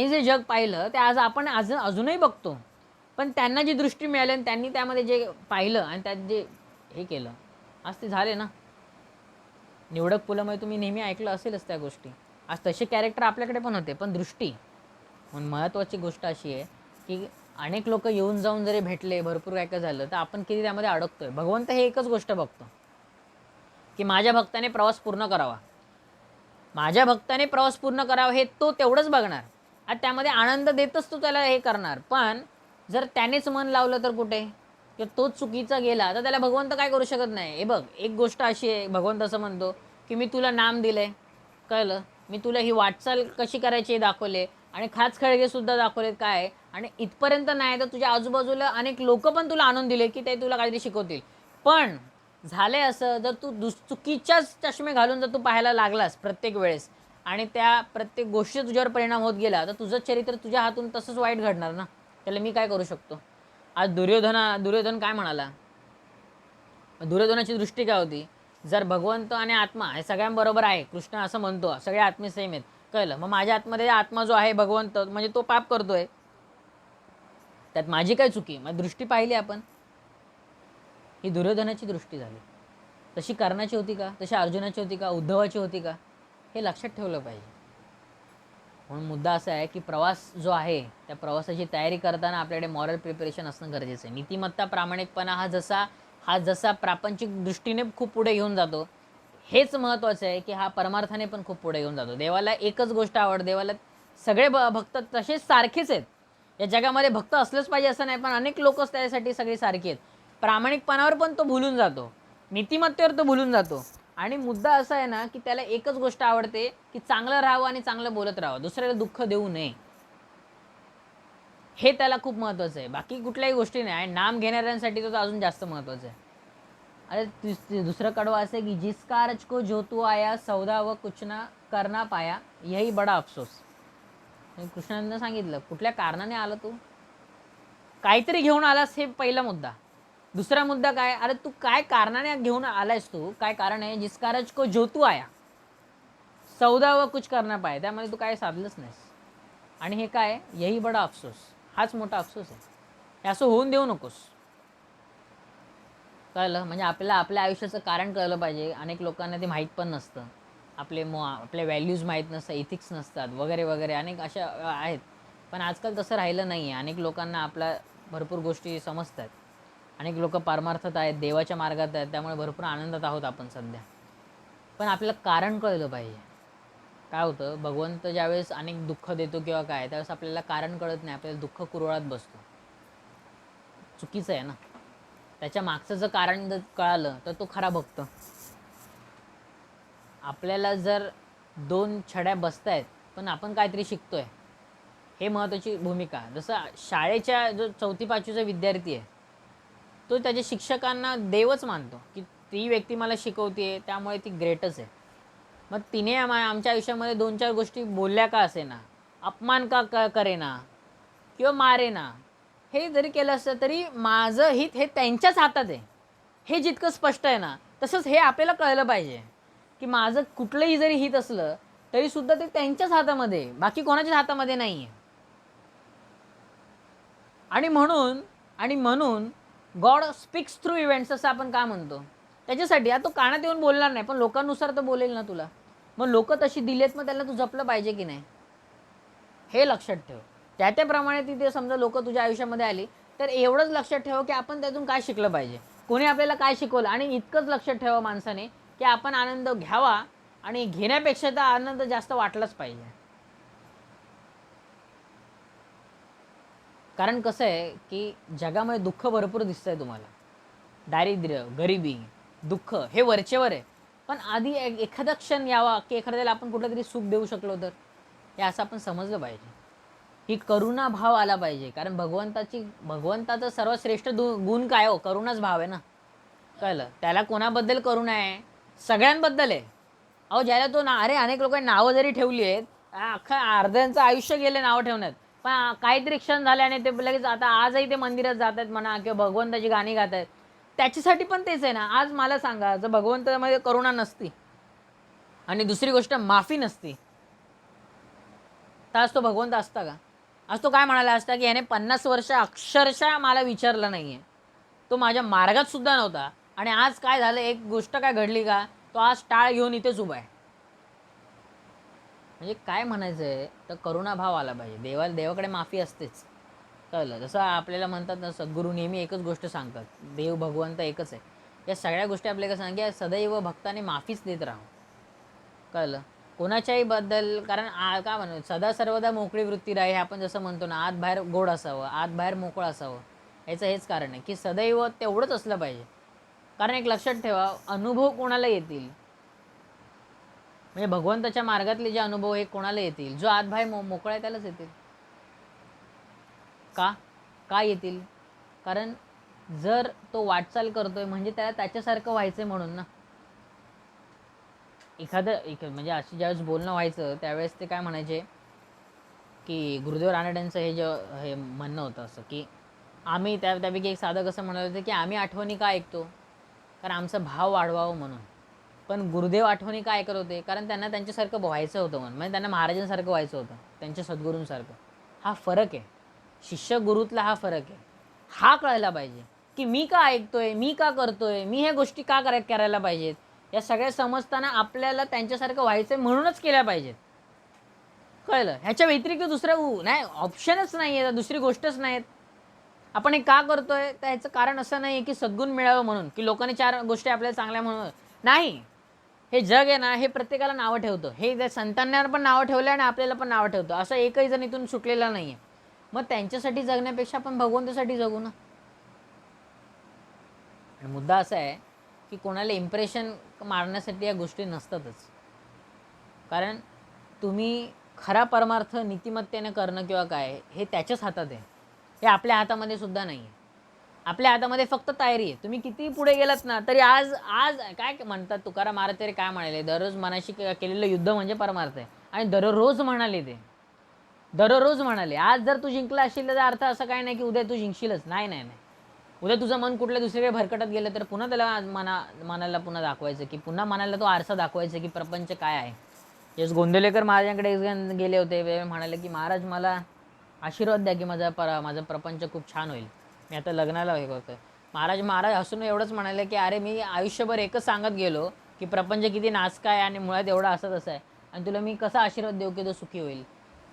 जे जग पाहिलं ते आज आपण अजूनही बघतो. पण त्यांना जी दृष्टी मिळाली आणि त्यांनी त्यामध्ये जे पाहिलं आणि त्यात जे हे केलं, आज ते झाले ना. निवडक पुलामध्ये तुम्ही नेहमी ऐकलं असेलच त्या गोष्टी. आज तसे कॅरेक्टर आपल्याकडे पण होते, पण दृष्टी म्हणून महत्त्वाची गोष्ट अशी आहे की अनेक लोक येऊन जाऊन जरी भेटले, भरपूर काय काय झालं, तर आपण किती त्यामध्ये अडकतोय. भगवंत हे एकच गोष्ट बघतो की माझ्या भक्ताने प्रवास पूर्ण करावा. माझ्या भक्ताने प्रवास पूर्ण करावा हे तो तेवढंच बघणार. आणि त्यामध्ये आनंद देतच तो त्याला हे करणार. पण जर त्यानेच मन लावलं तर कुठे, किंवा तोच चुकीचा गेला तर त्याला भगवंत काय करू शकत नाही. हे बघ, एक गोष्ट अशी आहे, भगवंत असं म्हणतो की मी तुला नाम दिलंय, कळलं, मी तुला ही वाटचाल कशी करायची हे दाखवले आणि खाच खळगे सुद्धा दाखवलेत काय. आणि इथपर्यंत नाही तर तुझ्या आजूबाजूला अनेक लोक पण तुला आणून दिले की ते तुला काहीतरी शिकवतील. पण झालंय असं, जर तू चुकीच्याच चष्मे घालून जर तू पाहायला लागलास प्रत्येक वेळेस आणि त्या प्रत्येक गोष्टी तुझ्यावर परिणाम होत गेला, तर तुझं चरित्र तुझ्या हातून तसंच वाईट घडणार ना. त्याला मी काय करू शकतो. आज दुर्योधन काय म्हणाला. दुर्योधनाची दृष्टी काय होती, जर भगवंत आणि आत्मा हे सगळ्यांबरोबर आहे, कृष्ण असं म्हणतो सगळे आत्मे सेम आहेत, कळलं, मग माझ्या आतमध्ये आत्मा जो आहे भगवंत म्हणजे तो पाप करतोय, त्यात माझी काय चुकी. मग दृष्टी पाहिली आपण, ही दुर्योधनाची दृष्टी झाली. तशी कर्णाची होती का, तशी अर्जुनाची होती का, उद्धवाची होती का, हे लक्षात ठेवलं पाहिजे. म्हणून मुद्दा असा आहे की प्रवास जो आहे त्या प्रवासाची तयारी करताना आपल्याकडे मॉरल प्रिपरेशन असणं गरजेचं आहे. नीतिमत्ता, प्रामाणिकपणा हा जसा प्रापंचिक दृष्टीने खूप पुढे घेऊन जातो, हेच महत्त्वाचं आहे की हा परमार्थाने पण खूप पुढे घेऊन जातो. देवाला एकच गोष्ट आवडते, देवाला सगळे भक्त तसेच सारखेच आहेत. या जगामध्ये भक्त असलंच पाहिजे असं नाही, पण अनेक लोकच त्यासाठी सगळे सारखे आहेत. प्रामाणिकपणावर पण तो भुलून जातो, नीतिमत्तेवर तो भुलून जातो. आणि मुद्दा असा आहे ना की त्याला एकच गोष्ट आवडते की चांगलं राहावं आणि चांगलं बोलत राहावं, दुसऱ्याला दुःख देऊ नये. हे त्याला खूप महत्त्वाचं आहे, बाकी कुठल्याही गोष्टी नाही. आणि नाम घेणाऱ्यांसाठी तो अजून जास्त महत्त्वाचं आहे. अरे दुसरं कडवं असं आहे की जिस कारज को जो तू आया, सौदा व कुछ ना करना पाया, यही बडा अफसोस. कृष्णानं सांगितलं, कुठल्या कारणाने आला तू, काहीतरी घेऊन आलास, हे पहिला मुद्दा. दुसरा मुद्दा काय, अरे तू काय कारणाने घेऊन आलायस, तू काय कारण आहे. जिस कारज को जो तू आया, सौदा व कुछ करना पाया, त्यामध्ये तू काय साधलंच नाहीस. आणि हे काय, यही बडा अफसोस, हाच मोठा अफसोस आहे. हे असं होऊन देऊ नकोस. कळलं, म्हणजे आपल्याला आपल्या आयुष्याचं कारण कळलं पाहिजे. अनेक लोकांना ते माहीत पण नसतं, आपले व्हॅल्यूज माहीत नसतात, इथिक्स नसतात, वगैरे वगैरे अनेक अशा आहेत. पण आजकाल तसं राहिलं नाही आहे. अनेक लोकांना आपल्या भरपूर गोष्टी समजतात. अनेक लोक परमार्थात आहेत, देवाच्या मार्गात आहेत, त्यामुळे भरपूर आनंदात आहोत आपण सध्या. पण आपल्याला कारण कळलं पाहिजे. काय होतं, भगवंत ज्यावेळेस अनेक दुःख देतो किंवा काय, त्यावेळेस आपल्याला कारण कळत नाही, आपल्याला दुःख कुरवाळत बसतो. चुकीचं आहे ना. त्याच्या मागचं जर कारण जर कळालं तर तो खरा भक्त. आपल्याला जर 2 छड्या बसतायत पण आपण काहीतरी शिकतोय, हे महत्त्वाची भूमिका. जसं शाळेच्या जो 4थी-5वीचा विद्यार्थी आहे, तो त्याच्या शिक्षकांना देवच मानतो की ती व्यक्ती मला शिकवते त्यामुळे ती ग्रेटच आहे. मग तिने आमच्या आयुष्यामध्ये 2-4 गोष्टी बोलल्या का असेना, अपमान का करेना किंवा मारेना, हे जरी केलं असतं तरी माझं हित हे त्यांच्याच हातात आहे, हे जितकं स्पष्ट आहे ना. तसंच हे आपल्याला कळलं पाहिजे की माझं कुठलंही जरी हित असलं तरीसुद्धा ते त्यांच्याच हातामध्ये आहे, बाकी कोणाच्याच हातामध्ये नाही आहे. आणि म्हणून गॉड स्पीक्स थ्रू इव्हेंट्स असं आपण का म्हणतो. त्याच्यासाठी तो कानात येऊन बोलणार नाही, पण लोकांनुसार तर बोलेल ना तुला. मग लोक तशी दिलेत, मग त्याला तू जपलं पाहिजे की नाही, हे लक्षात ठेव. त्याप्रमाणे तिथे समजा लोक तुझ्या आयुष्यामध्ये आली तर एवढंच लक्षात ठेव की आपण त्यातून काय शिकलं पाहिजे, कोणी आपल्याला काय शिकवलं. आणि इतकंच लक्षात ठेवा माणसाने की आपण आनंद घ्यावा आणि घेण्यापेक्षा तर आनंद जास्त वाटलाच पाहिजे. कारण कसं आहे की जगामध्ये दुःख भरपूर दिसतंय तुम्हाला, दारिद्र्य, गरिबी, दुःख हे वरचेवर आहे. पण आधी एखादा क्षण यावा की एखाद्याला आपण कुठलं तरी सुख देऊ शकलो तर, हे असं आपण समजलं पाहिजे. ही करुणा भाव आला पाहिजे. कारण भगवंताचं सर्वश्रेष्ठ गुण काय हो, करुणाच भाव आहे ना. कळलं, त्याला कोणाबद्दल करुणा आहे, सगळ्यांबद्दल आहे. ज्याला तो अरे अनेक लोकांनी नावं जरी ठेवली आहेत, अख्खा अर्ध्यांचं आयुष्य गेले नावं ठेवण्यात, पण काहीतरी क्षण झाले आणि ते लगेच आता आजही ते मंदिरात जात आहेत म्हणा किंवा भगवंताची गाणी गात आहेत, त्याच्यासाठी पण तेच आहे ना. आज मला सांगा, जर भगवंतामध्ये करुणा नसती आणि दुसरी गोष्ट माफी नसती, तर आज तो भगवंत असता का? आज तो काय म्हणाला असता की याने 50 वर्ष अक्षरशः मला विचारलं नाही आहे, तो माझ्या मार्गात सुद्धा नव्हता आणि आज काय झालं, एक गोष्ट काय घडली का, तो आज टाळ घेऊन इथेच उभा आहे. म्हणजे काय म्हणायचं आहे, तर करुणाभाव आला पाहिजे. देवाकडे माफी असतेच, कळलं. जसं आपल्याला म्हणतात ना, सद्गुरू नेहमी एकच गोष्ट सांगतात, देव भगवंत एकच आहे. या सगळ्या गोष्टी आपल्याला सांगा, सदैव भक्ताने माफीच देत राहू, कळलं. कोणाच्याही बद्दल, कारण काय म्हणू, सदा सर्वदा मोकळी वृत्ती राही, आपण जसं म्हणतो ना, आत बाहेर गोड असावं, आत बाहेर मोकळं असावं. याचं हेच कारण आहे की सदैव तेवढंच असलं पाहिजे. कारण एक लक्षात ठेवा, अनुभव कोणाला येतील, म्हणजे भगवंताच्या मार्गातले जे अनुभव हे कोणाला येतील, जो आत बाहेर मोकळा आहे त्यालाच येतील. का येतील? कारण जर तो वाटचाल करतोय म्हणजे त्याला त्याच्यासारखं व्हायचंय म्हणून ना. म्हणजे अशी ज्यावेळेस बोलणं व्हायचं त्यावेळेस ते काय म्हणायचे की गुरुदेव रानड्यांचं हे म्हणणं होतं असं की आम्ही त्यापैकी एक साधक असं म्हणत होते की आम्ही आठवणी का ऐकतो, कारण आमचा भाव वाढवावं म्हणून. पण गुरुदेव आठवणी का ऐकत होते, कारण त्यांना त्यांच्यासारखं व्हायचं होतं म्हणून, म्हणजे त्यांना महाराजांसारखं व्हायचं होतं, त्यांच्या सद्गुरूंसारखं. हा फरक आहे, शिष्य गुरुतला हा फरक आहे. हा कळायला पाहिजे की मी का ऐकतोय, मी का करतोय, मी ह्या गोष्टी का करायला पाहिजेत. या सगळ्या समजताना आपल्याला त्यांच्यासारखं व्हायचं म्हणूनच केल्या पाहिजेत, कळलं. ह्याच्या व्यतिरिक्त दुसरं नाही, ऑप्शनच नाही आहे, दुसरी गोष्टच नाहीत. आपण हे का करतोय, तर ह्याचं कारण असं नाही आहे की सद्गुण मिळावं म्हणून, की लोकांनी 4 गोष्टी आपल्याला चांगल्या म्हणून नाही. हे जग आहे ना, हे प्रत्येकाला नावं ठेवतं. हे त्या संतांना पण नावं ठेवलं आणि आपल्याला पण नावं ठेवतं. असं एकही जण इथून सुटलेला नाही आहे. मग त्यांच्यासाठी जगण्यापेक्षा आपण भगवंतासाठी जगू ना. आणि मुद्दा असा आहे की कोणाला इम्प्रेशन मारण्यासाठी या गोष्टी नसतातच. कारण तुम्ही खरा परमार्थ नीतिमत्तेने करणं किंवा काय, हे त्याच्याच हातात आहे. हे आपल्या हातामध्ये सुद्धा नाही आहे. आपल्या हातामध्ये फक्त तयारी आहे. तुम्ही कितीही पुढे गेलात ना, तरी आज आज काय म्हणतात तुकाराम महाराज तरी काय म्हणाले, दररोज मनाशी केलेलं युद्ध म्हणजे परमार्थ आहे. आणि दररोज म्हणाले ते, दररोज म्हणाले. आज जर तू जिंकला असेल तर अर्थ असं काय नाही की उद्या तू जिंकशीलच. नाही नाही नाही, उद्या तुझं मन कुठल्या दुसरीकडे भरकटत गेलं तर पुन्हा त्याला मनाला पुन्हा दाखवायचं, की पुन्हा मनाला तो आरसा दाखवायचा की प्रपंच काय आहे. जस गोंदवलेकर महाराजांकडे गेले होते, म्हणाले की महाराज मला आशीर्वाद द्या की माझा प्रपंच खूप छान होईल, मी आता लग्नाला हे करतोय. महाराज हसून एवढंच म्हणाले की अरे मी आयुष्यभर एकच सांगत गेलो की प्रपंच किती नाचका आहे आणि मुळात एवढा असं तसं आहे, आणि तुला मी कसा आशीर्वाद देऊ की तो सुखी होईल.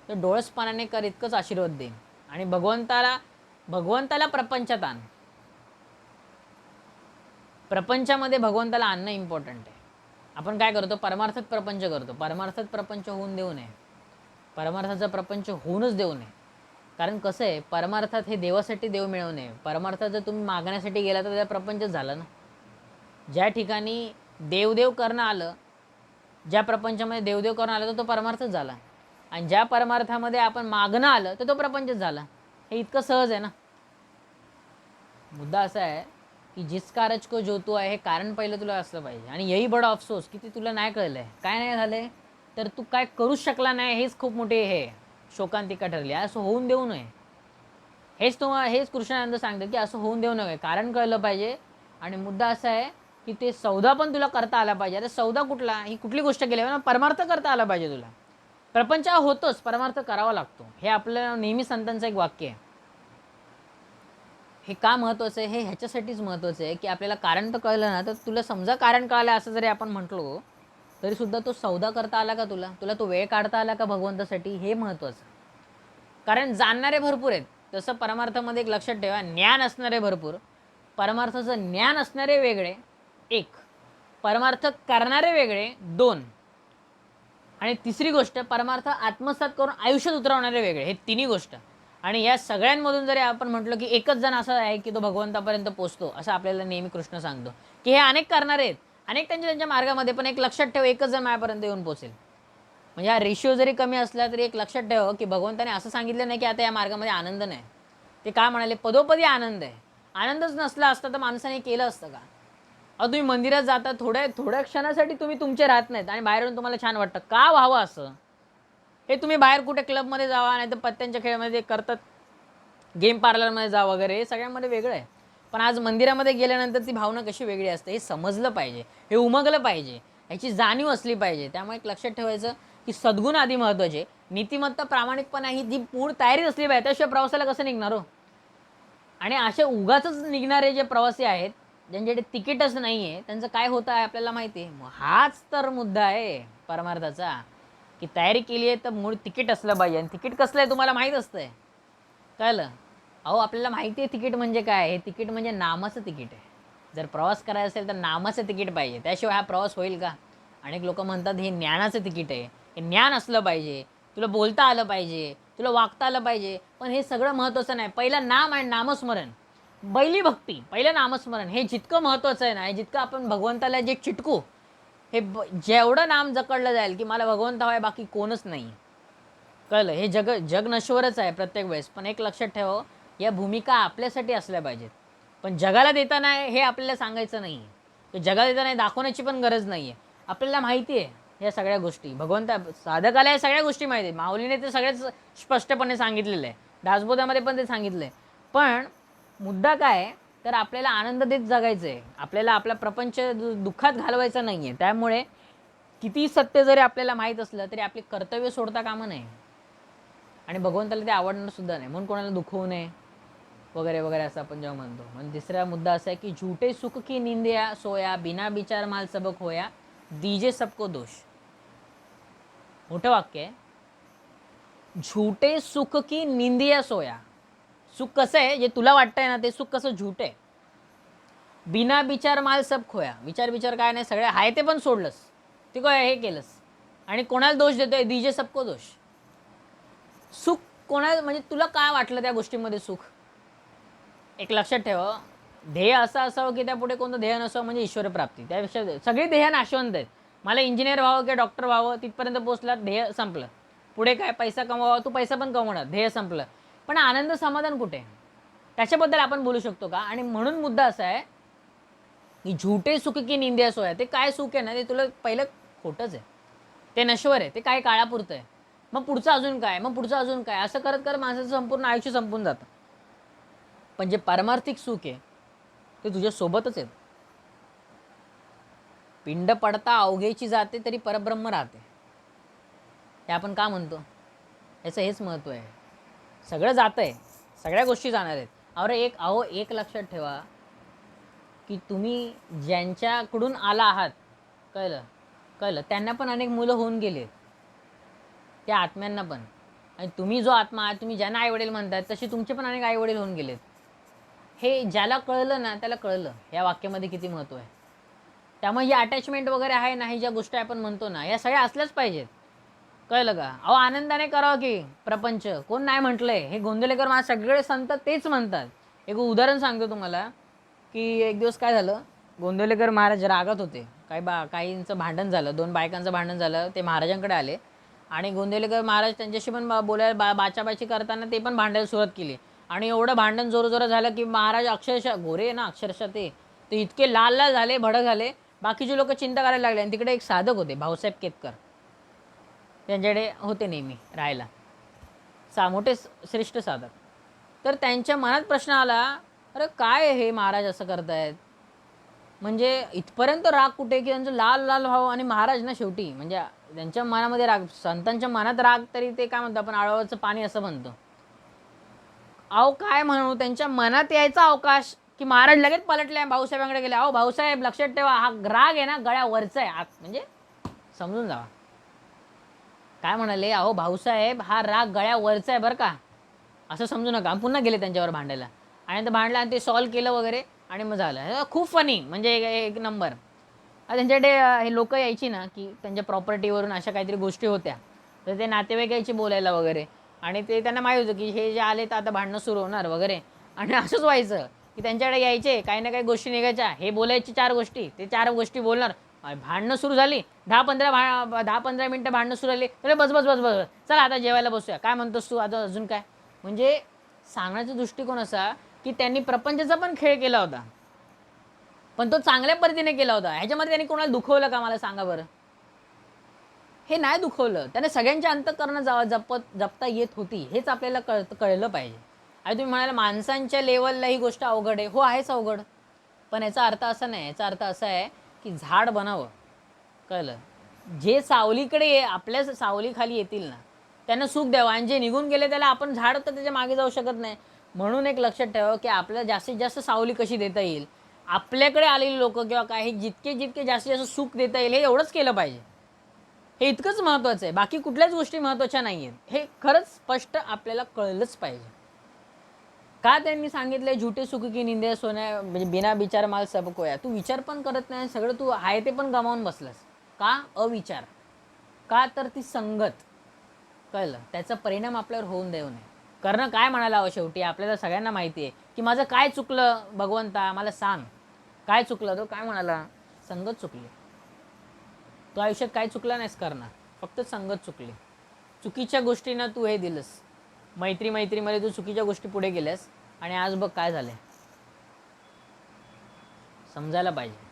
तर डोळसपणाने कर, इतकंच आशीर्वाद दे. आणि भगवंताला प्रपंचात आण. प्रपंचामध्ये भगवंताला आणणं इम्पॉर्टंट आहे. आपण काय करतो, परमार्थात प्रपंच करतो. परमार्थात प्रपंच होऊन देऊ नये, परमार्थाचा प्रपंच होऊनच देऊ नये. कारण कसं आहे, परमार्थात हे देवासाठी देव मिळवू नये. परमार्थात जर तुम्ही मागण्यासाठी गेला तर त्या प्रपंचच झालं ना. ज्या ठिकाणी देवदेव करणं आलं, ज्या प्रपंचामध्ये देवदेव करणं आलं तर तो परमार्थच झाला. आणि ज्या परमार्थामध्ये आपण मागणं आलं तर तो प्रपंचच झाला. हे इतकं सहज आहे ना. मुद्दा असा आहे की जिस कारज को जो तू आहे, हे कारण पहिलं तुला असलं पाहिजे. आणि यही बडा अफसोस की ते तुला नाही कळलं आहे. काय नाही झालं आहे, तर तू काय करूच शकला नाही, हेच खूप मोठे हे शोकांतिका ठरली. असं होऊन देऊ नये. हेच कृष्णानंद सांगतात की असं होऊन देऊ नये. कारण कळलं पाहिजे. आणि मुद्दा असा आहे की ते सौदा पण तुला करता आला पाहिजे. अरे सौदा कुठला, ही कुठली गोष्ट केली ना, परमार्थ करता आला पाहिजे तुला. प्रपंच होतोच, परमार्थ करावा लागतो. हे आपलं नेहमी संतांचं एक वाक्य आहे. हे का महत्त्वाचं आहे, हे ह्याच्यासाठीच महत्त्वाचं आहे की आपल्याला कारण तर कळलं ना, तर तुला समजा कारण कळलं असं जरी आपण म्हटलो तरीसुद्धा तो सौदा करता आला का तुला तो वेळ काढता आला का भगवंतासाठी, हे महत्त्वाचं. कारण जाणणारे भरपूर आहेत. तसं परमार्थामध्ये एक लक्षात ठेवा, ज्ञान असणारे भरपूर, परमार्थाचं ज्ञान असणारे वेगळे 1, परमार्थ करणारे वेगळे 2, आणि तिसरी गोष्ट परमार्थ आत्मसात करून आयुष्यात उतरवणारे वेगळे, हे तिन्ही गोष्ट. आणि या सगळ्यांमधून जरी आपण म्हटलं की एकच जण असा आहे की तो भगवंतापर्यंत पोचतो, असं आपल्याला नेहमी कृष्ण सांगतो की हे अनेक करणारे आहेत, अनेक त्यांच्या मार्गामध्ये, पण एक लक्षात ठेव, एकच जण माझ्यापर्यंत येऊन पोचेल. म्हणजे हा रेशिओ जरी कमी असला तरी एक लक्षात ठेव की भगवंताने असं सांगितलं नाही की आता या मार्गामध्ये आनंद नाही. ते काय म्हणाले, पदोपदी आनंद आहे. आनंदच नसला असता तर माणसाने केलं असतं का. तुम्ही मंदिरात जाता, थोड्या क्षणासाठी तुम्ही तुमचे राहत नाहीत आणि बाहेरून तुम्हाला छान वाटतं, का व्हावं असं. हे तुम्ही बाहेर कुठे क्लबमध्ये जावा, नाही तर पत्त्यांच्या खेळामध्ये करतात, गेम पार्लरमध्ये जा वगैरे, हे सगळ्यांमध्ये वेगळं आहे. पण आज मंदिरामध्ये गेल्यानंतर ती भावना कशी वेगळी असते हे समजलं पाहिजे, हे उमगलं पाहिजे, ह्याची जाणीव असली पाहिजे. त्यामुळे एक लक्षात ठेवायचं की सद्गुण आधी महत्त्वाचे, नीतिमत्ता, प्रामाणिकपणा ही जी पूर्ण तयारी असली पाहिजे, त्याशिवाय प्रवासाला कसं निघणार हो. आणि असे उगाचच निघणारे जे प्रवासी आहेत, ज्यांच्याकडे तिकीटच नाही आहे, त्यांचं काय होतं आहे आपल्याला माहिती आहे. मग हाच तर मुद्दा आहे परमार्थाचा, की तयारी केली आहे तर मूळ तिकीट असलं पाहिजे. आणि तिकीट कसलं आहे तुम्हाला माहीत असतंय, कळलं. अहो आपल्याला माहिती आहे तिकीट म्हणजे काय. हे तिकीट म्हणजे नामाचं तिकीट आहे. जर प्रवास करायचा असेल तर नामाचं तिकीट पाहिजे, त्याशिवाय हा प्रवास होईल का. अनेक लोक म्हणतात हे ज्ञानाचं तिकीट आहे, हे ज्ञान असलं पाहिजे, तुला बोलता आलं पाहिजे, तुला वागता आलं पाहिजे. पण हे सगळं महत्त्वाचं नाही. पहिलं नाम आणि नामस्मरण, बैली भक्ती, पहिलं नामस्मरण हे जितकं महत्त्वाचं आहे ना, हे जितकं आपण भगवंताला जे चिटकू, हे जेवढं नाम जकडलं जाईल की मला भगवंत हवाय, बाकी कोणच नाही. कळलं. हे जग नश्वरच आहे प्रत्येक वेळेस. पण एक लक्षात ठेवा, या भूमिका आपल्यासाठी असल्या पाहिजेत. पण जगाला देताना हे आपल्याला सांगायचं नाही आहे. जगाला देताना दाखवण्याची पण गरज नाही आहे. आपल्याला माहिती आहे या सगळ्या गोष्टी. भगवंता साधकाला या सगळ्या गोष्टी माहिती आहेत. माऊलीने ते सगळेच स्पष्टपणे सांगितलेलं आहे. दासबोधामध्ये पण ते सांगितलं आहे. पण मुद्दा काय आहे, तर आपल्याला आनंद देत जगायचं आहे. आपल्याला आपला प्रपंच दुःखात घालवायचा नाही आहे. त्यामुळे किती सत्य जरी आपल्याला माहीत असलं तरी आपली कर्तव्य सोडता कामं नाही. आणि भगवंताला ते आवडणार सुद्धा नाही, म्हणून कोणाला दुखवू नये वगैरे वगैरे असं आपण जेव्हा म्हणतो. म्हणजे तिसरा मुद्दा असा आहे की झूठे सुख की निंदिया सोया, बिना विचार माल सबक होया, दीजे सबको दोष. मोठं वाक्य आहे. झूठे सुख की निंदिया सोया. सुख कसं आहे, जे तुला वाटतंय ना ते सुख कसं झूठ आहे. बिना विचार माल सब खोया. विचार काय नाही, सगळे आहे ते पण सोडलंस, ते काय हे केलंस. आणि कोणाला दोष देतोय, दीजे सबको दोष. सुख कोणा म्हणजे तुला काय वाटलं त्या गोष्टीमध्ये सुख. एक लक्षात ठेवा, ध्येय असं असावं की त्यापुढे कोणतं ध्येय नसावं, म्हणजे ईश्वरप्राप्ती. त्यापेक्षा सगळी ध्येय नाशवंत आहेत. मला इंजिनियर व्हावं किंवा डॉक्टर व्हावं, तिथपर्यंत पोहोचला, ध्येय संपलं. पुढे काय, पैसा कमवावा, तू पैसा पण कमवणार, ध्येय संपलं. पण आनंद समाधान कुठे, त्याच्याबद्दल आपण बोलू शकतो का. आणि म्हणून मुद्दा असा आहे की झूठे सुख की निंदिया सोया. ते काय सुख आहे ना, ते तुला पहिलं खोटंच आहे, ते नश्वर आहे, ते काय काळापुरतं आहे. मग पुढचं अजून काय, मग पुढचं अजून काय, असं करत करत माणसाचं संपूर्ण आयुष्य संपून जातं. पण जे पारमार्थिक सुख आहे ते तुझ्या सोबतच आहे. पिंड पडता अवघेची जाते तरी परब्रह्म राहते. हे आपण का म्हणतो, याचं हेच महत्त्व आहे. सगळं जातं आहे, सगळ्या गोष्टी जाणार आहेत. एक लक्षात ठेवा की तुम्ही ज्यांच्याकडून आला आहात, कळलं, त्यांना पण अनेक मुलं होऊन गेले, त्या आत्म्यांना पण. आणि तुम्ही जो आत्मा आहे, तुम्ही ज्यांना आईवडील म्हणतात, तशी तुमचे पण अनेक आईवडील होऊन गेलेत. हे ज्याला कळलं ना त्याला कळलं या वाक्यामध्ये किती महत्त्व आहे. त्यामुळे ही अटॅचमेंट वगैरे आहे ना, ही ज्या गोष्टी आपण म्हणतो ना, या सगळ्या असल्याच पाहिजेत. कळलं का. आनंदाने करावं की प्रपंच, कोण नाही म्हटलंय. हे गोंदवलेकर मला सगळे संत तेच म्हणतात. एक उदाहरण सांगतो तुम्हाला की एक दिवस काय झालं, गोंदवलेकर महाराज रागात होते. काहींचं भांडण झालं, 2 बायकांचं भांडण झालं. ते महाराजांकडे आले आणि गोंदवलेकर महाराज त्यांच्याशी पण बोलायला बाचाबाची करताना ते पण भांडायला सुरुवात केली. आणि एवढं भांडण जोरजोरात झालं की महाराज अक्षरशः, गोरे ना अक्षरशः, ते इतके लाल लाल झाले, भडक झाले. बाकीचे लोक चिंता करायला लागले. आणि तिकडे एक साधक होते, भाऊसाहेब केतकर, त्यांच्याकडे होते नेहमी राहायला, मोठे श्रेष्ठ साधक. तर त्यांच्या मनात प्रश्न आला, अरे काय हे महाराज असं करतायत, म्हणजे इथपर्यंत राग कुठे की त्यांचं लाल लाल भाव. आणि महाराज ना शेवटी म्हणजे त्यांच्या मनामध्ये राग, संतांच्या मनात राग, तरी ते काय म्हणतो आपण, आळवाचं पाणी असं म्हणतो. काय म्हणू, त्यांच्या मनात यायचा अवकाश की महाराज लगेच पलटले, भाऊसाहेबांकडे गेले. भाऊसाहेब लक्षात ठेवा, हा राग आहे ना गळ्यावरचा आहे, म्हणजे समजून जावा. काय म्हणाले, भाऊसाहेब हा राग गळ्यावरचा आहे बरं का, असं समजू नका. पुन्हा गेले त्यांच्यावर भांडायला. आणि ते भांडलं आणि ते सॉल्व केलं वगैरे. आणि मग झालं. खूप फनी, म्हणजे एक नंबर. त्यांच्याकडे हे लोक यायची ना की त्यांच्या प्रॉपर्टीवरून अशा काहीतरी गोष्टी होत्या, तर ते नातेवाईक यायची बोलायला वगैरे. आणि ते त्यांना माहीत होतं की हे जे आले तर आता भांडणं सुरू होणार वगैरे. आणि असंच व्हायचं की त्यांच्याकडे यायचे, काही ना काही गोष्टी निघायच्या, हे बोलायची 4 गोष्टी, ते 4 गोष्टी बोलणार, भांडणं सुरू झाली. 10-15 मिनटं भांडणं सुरू झाली, तर बस चला आता जेवायला बसूया, काय म्हणतोस तू आता अजून काय. म्हणजे सांगण्याचा दृष्टिकोन असा की त्यांनी प्रपंचाचा पण खेळ केला होता, पण तो चांगल्या पद्धतीने केला होता. ह्याच्यामध्ये त्यांनी कोणाला दुखवलं का, मला सांगा बरं. हे नाही दुखवलं, त्याने सगळ्यांच्या अंतःकरणं जपता येत होती, हेच आपल्याला कळलं पाहिजे. आणि तुम्ही म्हणाला माणसांच्या लेवलला ही गोष्ट अवघड आहे. हो, आहेच अवघड, पण याचा अर्थ असा नाही. याचा अर्थ असा आहे की झाड बनावं, कळलं, जे सावलीकडे आपल्या सावलीखाली येतील ना त्यांना सुख द्यावं, आणि जे निघून गेले त्याला आपण झाड तर त्याच्या मागे जाऊ शकत नाही. म्हणून एक लक्षात ठेवा की आपल्याला जास्तीत जास्त सावली कशी देता येईल, आपल्याकडे आलेली लोक किंवा काही जितके जास्तीत जास्त सुख देता येईल हे एवढंच केलं पाहिजे. हे इतकंच महत्त्वाचं आहे, बाकी कुठल्याच गोष्टी महत्त्वाच्या नाही आहेत. हे खरंच स्पष्ट आपल्याला कळलंच पाहिजे. का त्यांनी सांगितलंय झुटे सुख की निंदे सोन्या, म्हणजे बिना विचार माल सब कोया. तू विचार पण करत नाही, सगळं तू आहे ते पण गमावून बसलास. का? अविचार. का? तर ती संगत, कळलं, त्याचा परिणाम आपल्यावर होऊन देऊ नये. कर्ण काय म्हणायला हवं शेवटी, आपल्याला सगळ्यांना माहिती आहे की माझं काय चुकलं भगवंता, मला सांग काय चुकलं. तो काय म्हणाला? संगत चुकली. तो आयुष्यात काय चुकला नाहीस करणार, फक्त संगत चुकली. चुकीच्या गोष्टींना तू हे दिलंस, मैत्रीमध्ये तू चुकीच्या गोष्टी पुढे गेल्यास, आणि आज बघ काय झालंय. समजायला पाहिजे.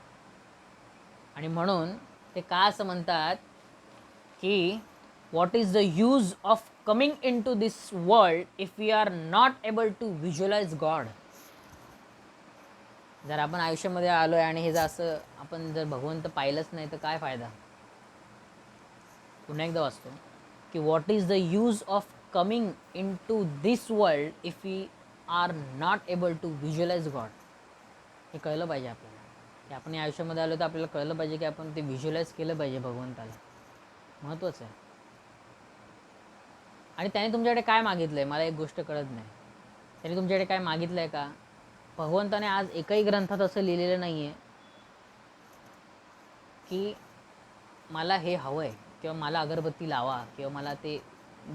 आणि म्हणून ते का असं म्हणतात की what is the use of coming into this world if we are not able to visualise God. जर आपण आयुष्यामध्ये आलोय आणि हे जर असं आपण जर भगवंत पाहिलंच नाही तर काय फायदा. पुन्हा एकदा वाचतो की what is the use of coming into this world if we are not able to visualise God. हे कळलं पाहिजे आपल्याला की आपण या आयुष्यामध्ये आलो तर आपल्याला कळलं पाहिजे की आपण ते व्हिज्युअलाइज केलं पाहिजे भगवंताला. महत्त्वाचं आहे. आणि त्याने तुमच्याकडे काय मागितलं आहे मला एक गोष्ट कळत नाही. त्याने तुमच्याकडे काय मागितलं आहे का? भगवंताने आज एकही ग्रंथात असं लिहिलेलं नाही आहे की मला हे हवं आहे किंवा मला अगरबत्ती लावा किंवा मला ते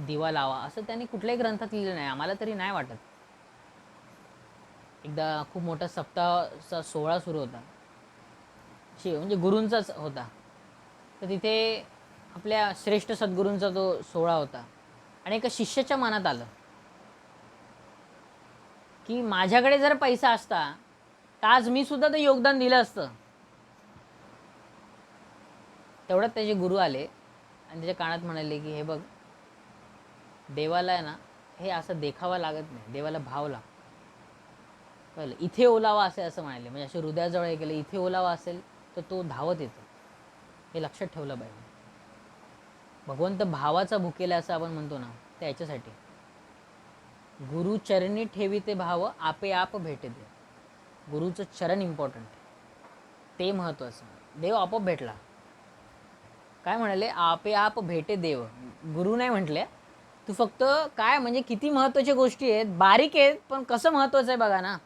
दिवा लावा, असं त्यांनी कुठल्याही ग्रंथात लिहिलं नाही. आम्हाला तरी नाही वाटत. एकदा खूप मोठा सप्ताहाचा सोहळा सुरू होता, म्हणजे गुरूंचाच होता. तर तिथे आपल्या श्रेष्ठ सद्गुरूंचा तो सोहळा होता, आणि एका शिष्याच्या मनात आलं की माझ्याकडे जर पैसा असता तर आज मी सुद्धा ते योगदान दिलं असतं. तेवढ्यात त्याचे गुरु आले आणि त्याच्या कानात म्हणाले की हे बघ, देवाला आहे ना हे असं देखावा लागत नाही, देवाला भाव लागतो. कळलं? इथे ओलावा असेल असं म्हणाले, म्हणजे असे हृदयाजवळ हे केलं, इथे ओलावा असेल तर तो धावत येतो. हे लक्षात ठेवलं पाहिजे. भगवंत भावाचा भुकेला असं आपण म्हणतो ना, ते याच्यासाठी गुरु चरणी ठेवी ते भाव आपे आप भेटे दे. गुरुचं चरण इम्पॉर्टंट आहे, ते महत्त्वाचं. देव आपोआप भेटला. काय म्हणाले? आपे आप भेटे देव. गुरु नाही म्हटले. तू फक्त काय म्हणजे किती महत्त्वाच्या गोष्टी आहेत, बारीक आहेत, पण कसं महत्त्वाचं आहे बघा ना.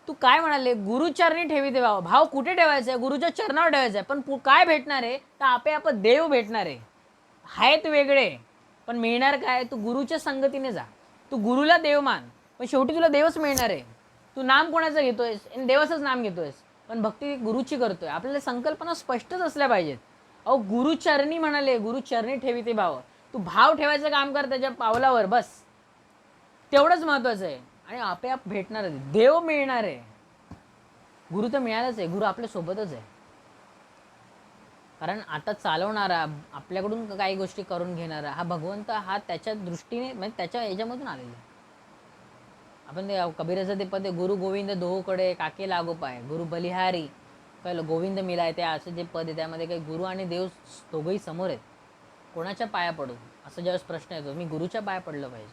तू काय म्हणाले? गुरुचरणी ठेवी ते भाव. भाव कुठे ठेवायचा आहे? गुरुच्या चरणावर ठेवायचा आहे. पण काय भेटणार आहे? तर आपे आप देव भेटणार आहे. आहेत वेगळे पण मिळणार काय? तू गुरुच्या संगतीने जा. तू गुरुला देव मान, पण शेवटी तुला देवच मिळणार आहे. तू नाम कोणाचं घेतोयस? देवाचंच नाम घेतोयस, पण भक्ती गुरुची करतोय. आपल्याला संकल्पना स्पष्टच असल्या पाहिजेत. अहो, गुरुचरणी म्हणाले, गुरुचरणी ठेवी ते भाव. तू भाव ठेवायचं काम कर त्याच्या पावलावर, बस तेवढंच महत्त्वाचं आहे. आणि आपोआप भेटणार आहे, देव मिळणार आहे. गुरु तर मिळालाच आहे, गुरु आपल्या सोबतच आहे. कारण आता चालवणारा, आपल्याकडून काही गोष्टी करून घेणारा हा भगवंत, हा त्याच्या दृष्टीने म्हणजे त्याच्या याच्यामधून आलेला आहे. आपण ते कबीराचं ते पद, गुरु गोविंद दोहोकडे काके लागो पाय, गुरु बलिहारी, कळलं, गोविंद मिलाय, ते असं जे पद आहे त्यामध्ये काही गुरु आणि देव दोघंही समोर आहेत. कोणाच्या पाया पडू असं ज्यावेळेस प्रश्न येतो, मी गुरुच्या पाया पडलं पाहिजे.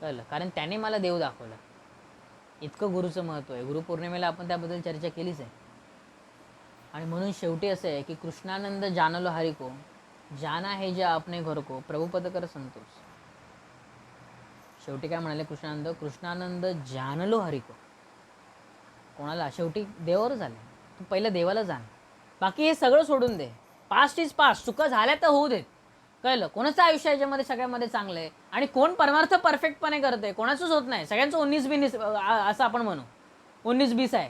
कळलं? कारण त्याने मला देव दाखवला. इतकं गुरुचं महत्त्व आहे. गुरुपौर्णिमेला आपण त्याबद्दल चर्चा केलीच आहे. आणि म्हणून शेवटी असं आहे की कृष्णानंद जानलो हरी को, जाना है जे आपने घर को, प्रभुपद कर संतोष. शेवटी काय म्हणाले कृष्णानंद? कृष्णानंद जानलो हरी को. कोणाला? शेवटी देवावर झाले. तू पहिलं देवाला जाण, बाकी हे सगळं सोडून दे. Past is past. चुका झाल्या तर होऊ देत. कळलं? कोणाचं आयुष्य याच्यामध्ये सगळ्यामध्ये चांगलं आहे, आणि कोण परमार्थ परफेक्टपणे करते? कोणाचंच होत नाही. सगळ्यांचं 19-20 असं आपण म्हणू, 19-20 आहे.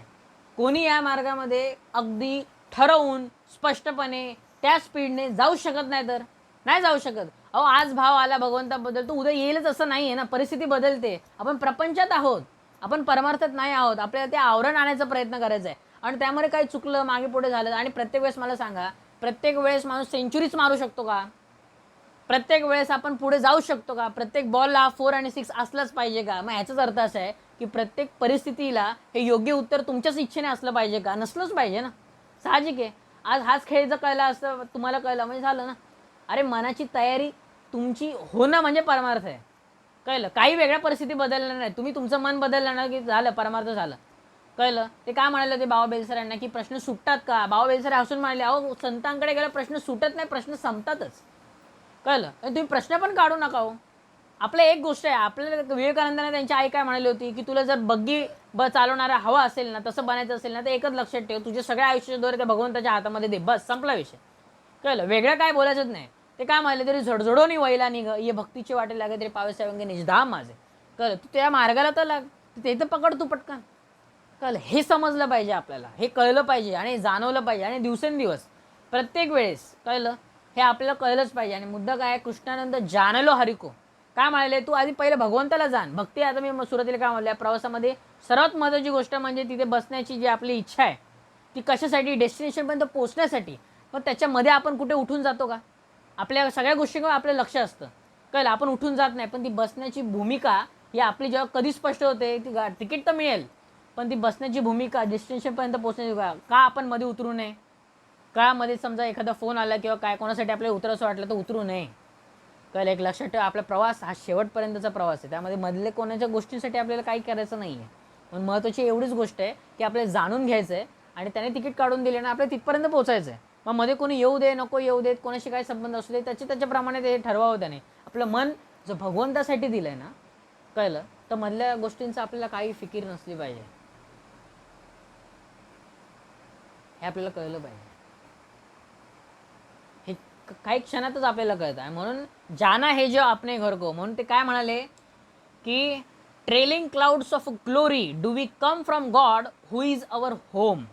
कोणी या मार्गामध्ये अगदी ठरवून स्पष्टपणे त्या स्पीडने जाऊ शकत नाही, तर नाही जाऊ शकत. अहो, आज भाव आला भगवंताबद्दल, तो उद्या येईलच असं नाही आहे ना. परिस्थिती बदलते. आपण प्रपंचात आहोत, आपण परमार्थात नाही आहोत. आपल्याला ते आवरण आणायचा प्रयत्न करायचा आहे. आणि त्यामध्ये काही चुकलं, मागे पुढे झालं, आणि प्रत्येक वेळेस मला सांगा, प्रत्येक वेळेस माणूस सेंचुरीच मारू शकतो का? प्रत्येक वेळेस आपण पुढे जाऊ शकतो का? प्रत्येक बॉलला 4 आणि 6 असलंच पाहिजे का? मग ह्याचाच अर्थ असा आहे की प्रत्येक परिस्थितीला हे योग्य उत्तर तुमच्याच इच्छेने असलं पाहिजे का? नसलंच पाहिजे ना. साहजिक आहे. आज हाच खेळ जर कळला असतं, तुम्हाला कळलं म्हणजे झालं ना. अरे मनाची तयारी तुमची होणं म्हणजे परमार्थ आहे. कळलं? काही वेगळ्या परिस्थिती बदलणार नाही. तुम्ही तुमचं मन बदललं ना की झालं, परमार्थ झालं. कळलं? ते काय म्हणाले होते बाबा बेलसर यांना की प्रश्न सुटतात का? बाबा बेलसर हसून म्हणाले, अहो संतांकडे गेला प्रश्न सुटत नाही, प्रश्न संपतातच. कळलं? तुम्ही प्रश्न पण काढू नका हो. आपलं एक गोष्ट आहे, आपल्याला विवेकानंदांना त्यांची आई काय म्हणाली होती की तुला जर बग्गी चालवणारा हवा असेल ना, तसं बनायचं असेल ना, तर एकच लक्षात ठेव, तुझ्या सगळ्या आयुष्याच्या दोरे त्या भगवंताच्या हातामध्ये दे, बस संपला विषय. कळलं? वेगळं काय बोलायचंच नाही. ते काय म्हणाले तरी झडझडोनी वैला निघ ये भक्तीची वाटे लागे तरी पावे सावंगे निजधाम माझे. कळलं? तू त्या मार्गाला तर लाग, ते तर पकड तू पटकन. कळलं? हे समजलं पाहिजे आपल्याला, हे कळलं पाहिजे आणि जाणवलं पाहिजे आणि दिवसेंदिवस प्रत्येक वेळेस. कळलं? हे आपल्याला कळलंच पाहिजे. आणि मुद्दा काय, कृष्णानंद जानलो हरिको. काय म्हणाले, तू आधी पहिले भगवंताला जाण. भक्ती, आता मी सुरुवातीला काय म्हणलं, प्रवासामध्ये सर्वात महत्त्वाची गोष्ट म्हणजे तिथे बसण्याची जी आपली इच्छा आहे, ती कशासाठी, डेस्टिनेशनपर्यंत पोहोचण्यासाठी. मग त्याच्यामध्ये आपण कुठे उठून जातो का? आपल्या सगळ्या गोष्टींवर आपलं लक्ष असतं. कळलं? आपण उठून जात नाही, पण ती बसण्याची भूमिका ही आपली जेव्हा कधी स्पष्ट होते, ती तिकीट तर मिळेल, पण ती बसण्याची भूमिका, डेस्टिनेशनपर्यंत पोहोचण्याची का आपण मध्ये उतरू नये का? मध्ये समजा एखादा फोन आला किंवा काय, कोणासाठी आपल्याला उतरावंसं वाटलं तर उतरू नये. कळलं? एक लक्षात ठेवा, आपला प्रवास हा शेवटपर्यंतचा प्रवास आहे. त्यामध्ये मधले कोणाच्या गोष्टींसाठी आपल्याला काही करायचं नाही आहे. पण महत्त्वाची एवढीच गोष्ट आहे की आपल्याला जाणून घ्यायचं आहे आणि त्याने तिकीट काढून दिले ना, आपल्याला तिथपर्यंत पोहोचायचं आहे. मग मध्ये कोणी येऊ दे नको येऊ देत, कोणाशी काय संबंध असू दे, त्याच्याप्रमाणे ते ठरवावं त्याने. आपलं मन जर भगवंतासाठी दिलं आहे ना, कळलं, तर मधल्या गोष्टींचं आपल्याला काही फिकीर नसली पाहिजे. हे आपल्याला कळलं पाहिजे. हे काही क्षणातच आपल्याला कळतं आहे. म्हणून जाना हे जो आपने घर को, म्हणून ते काय म्हणाले की trailing clouds of glory do we come from God who is our home.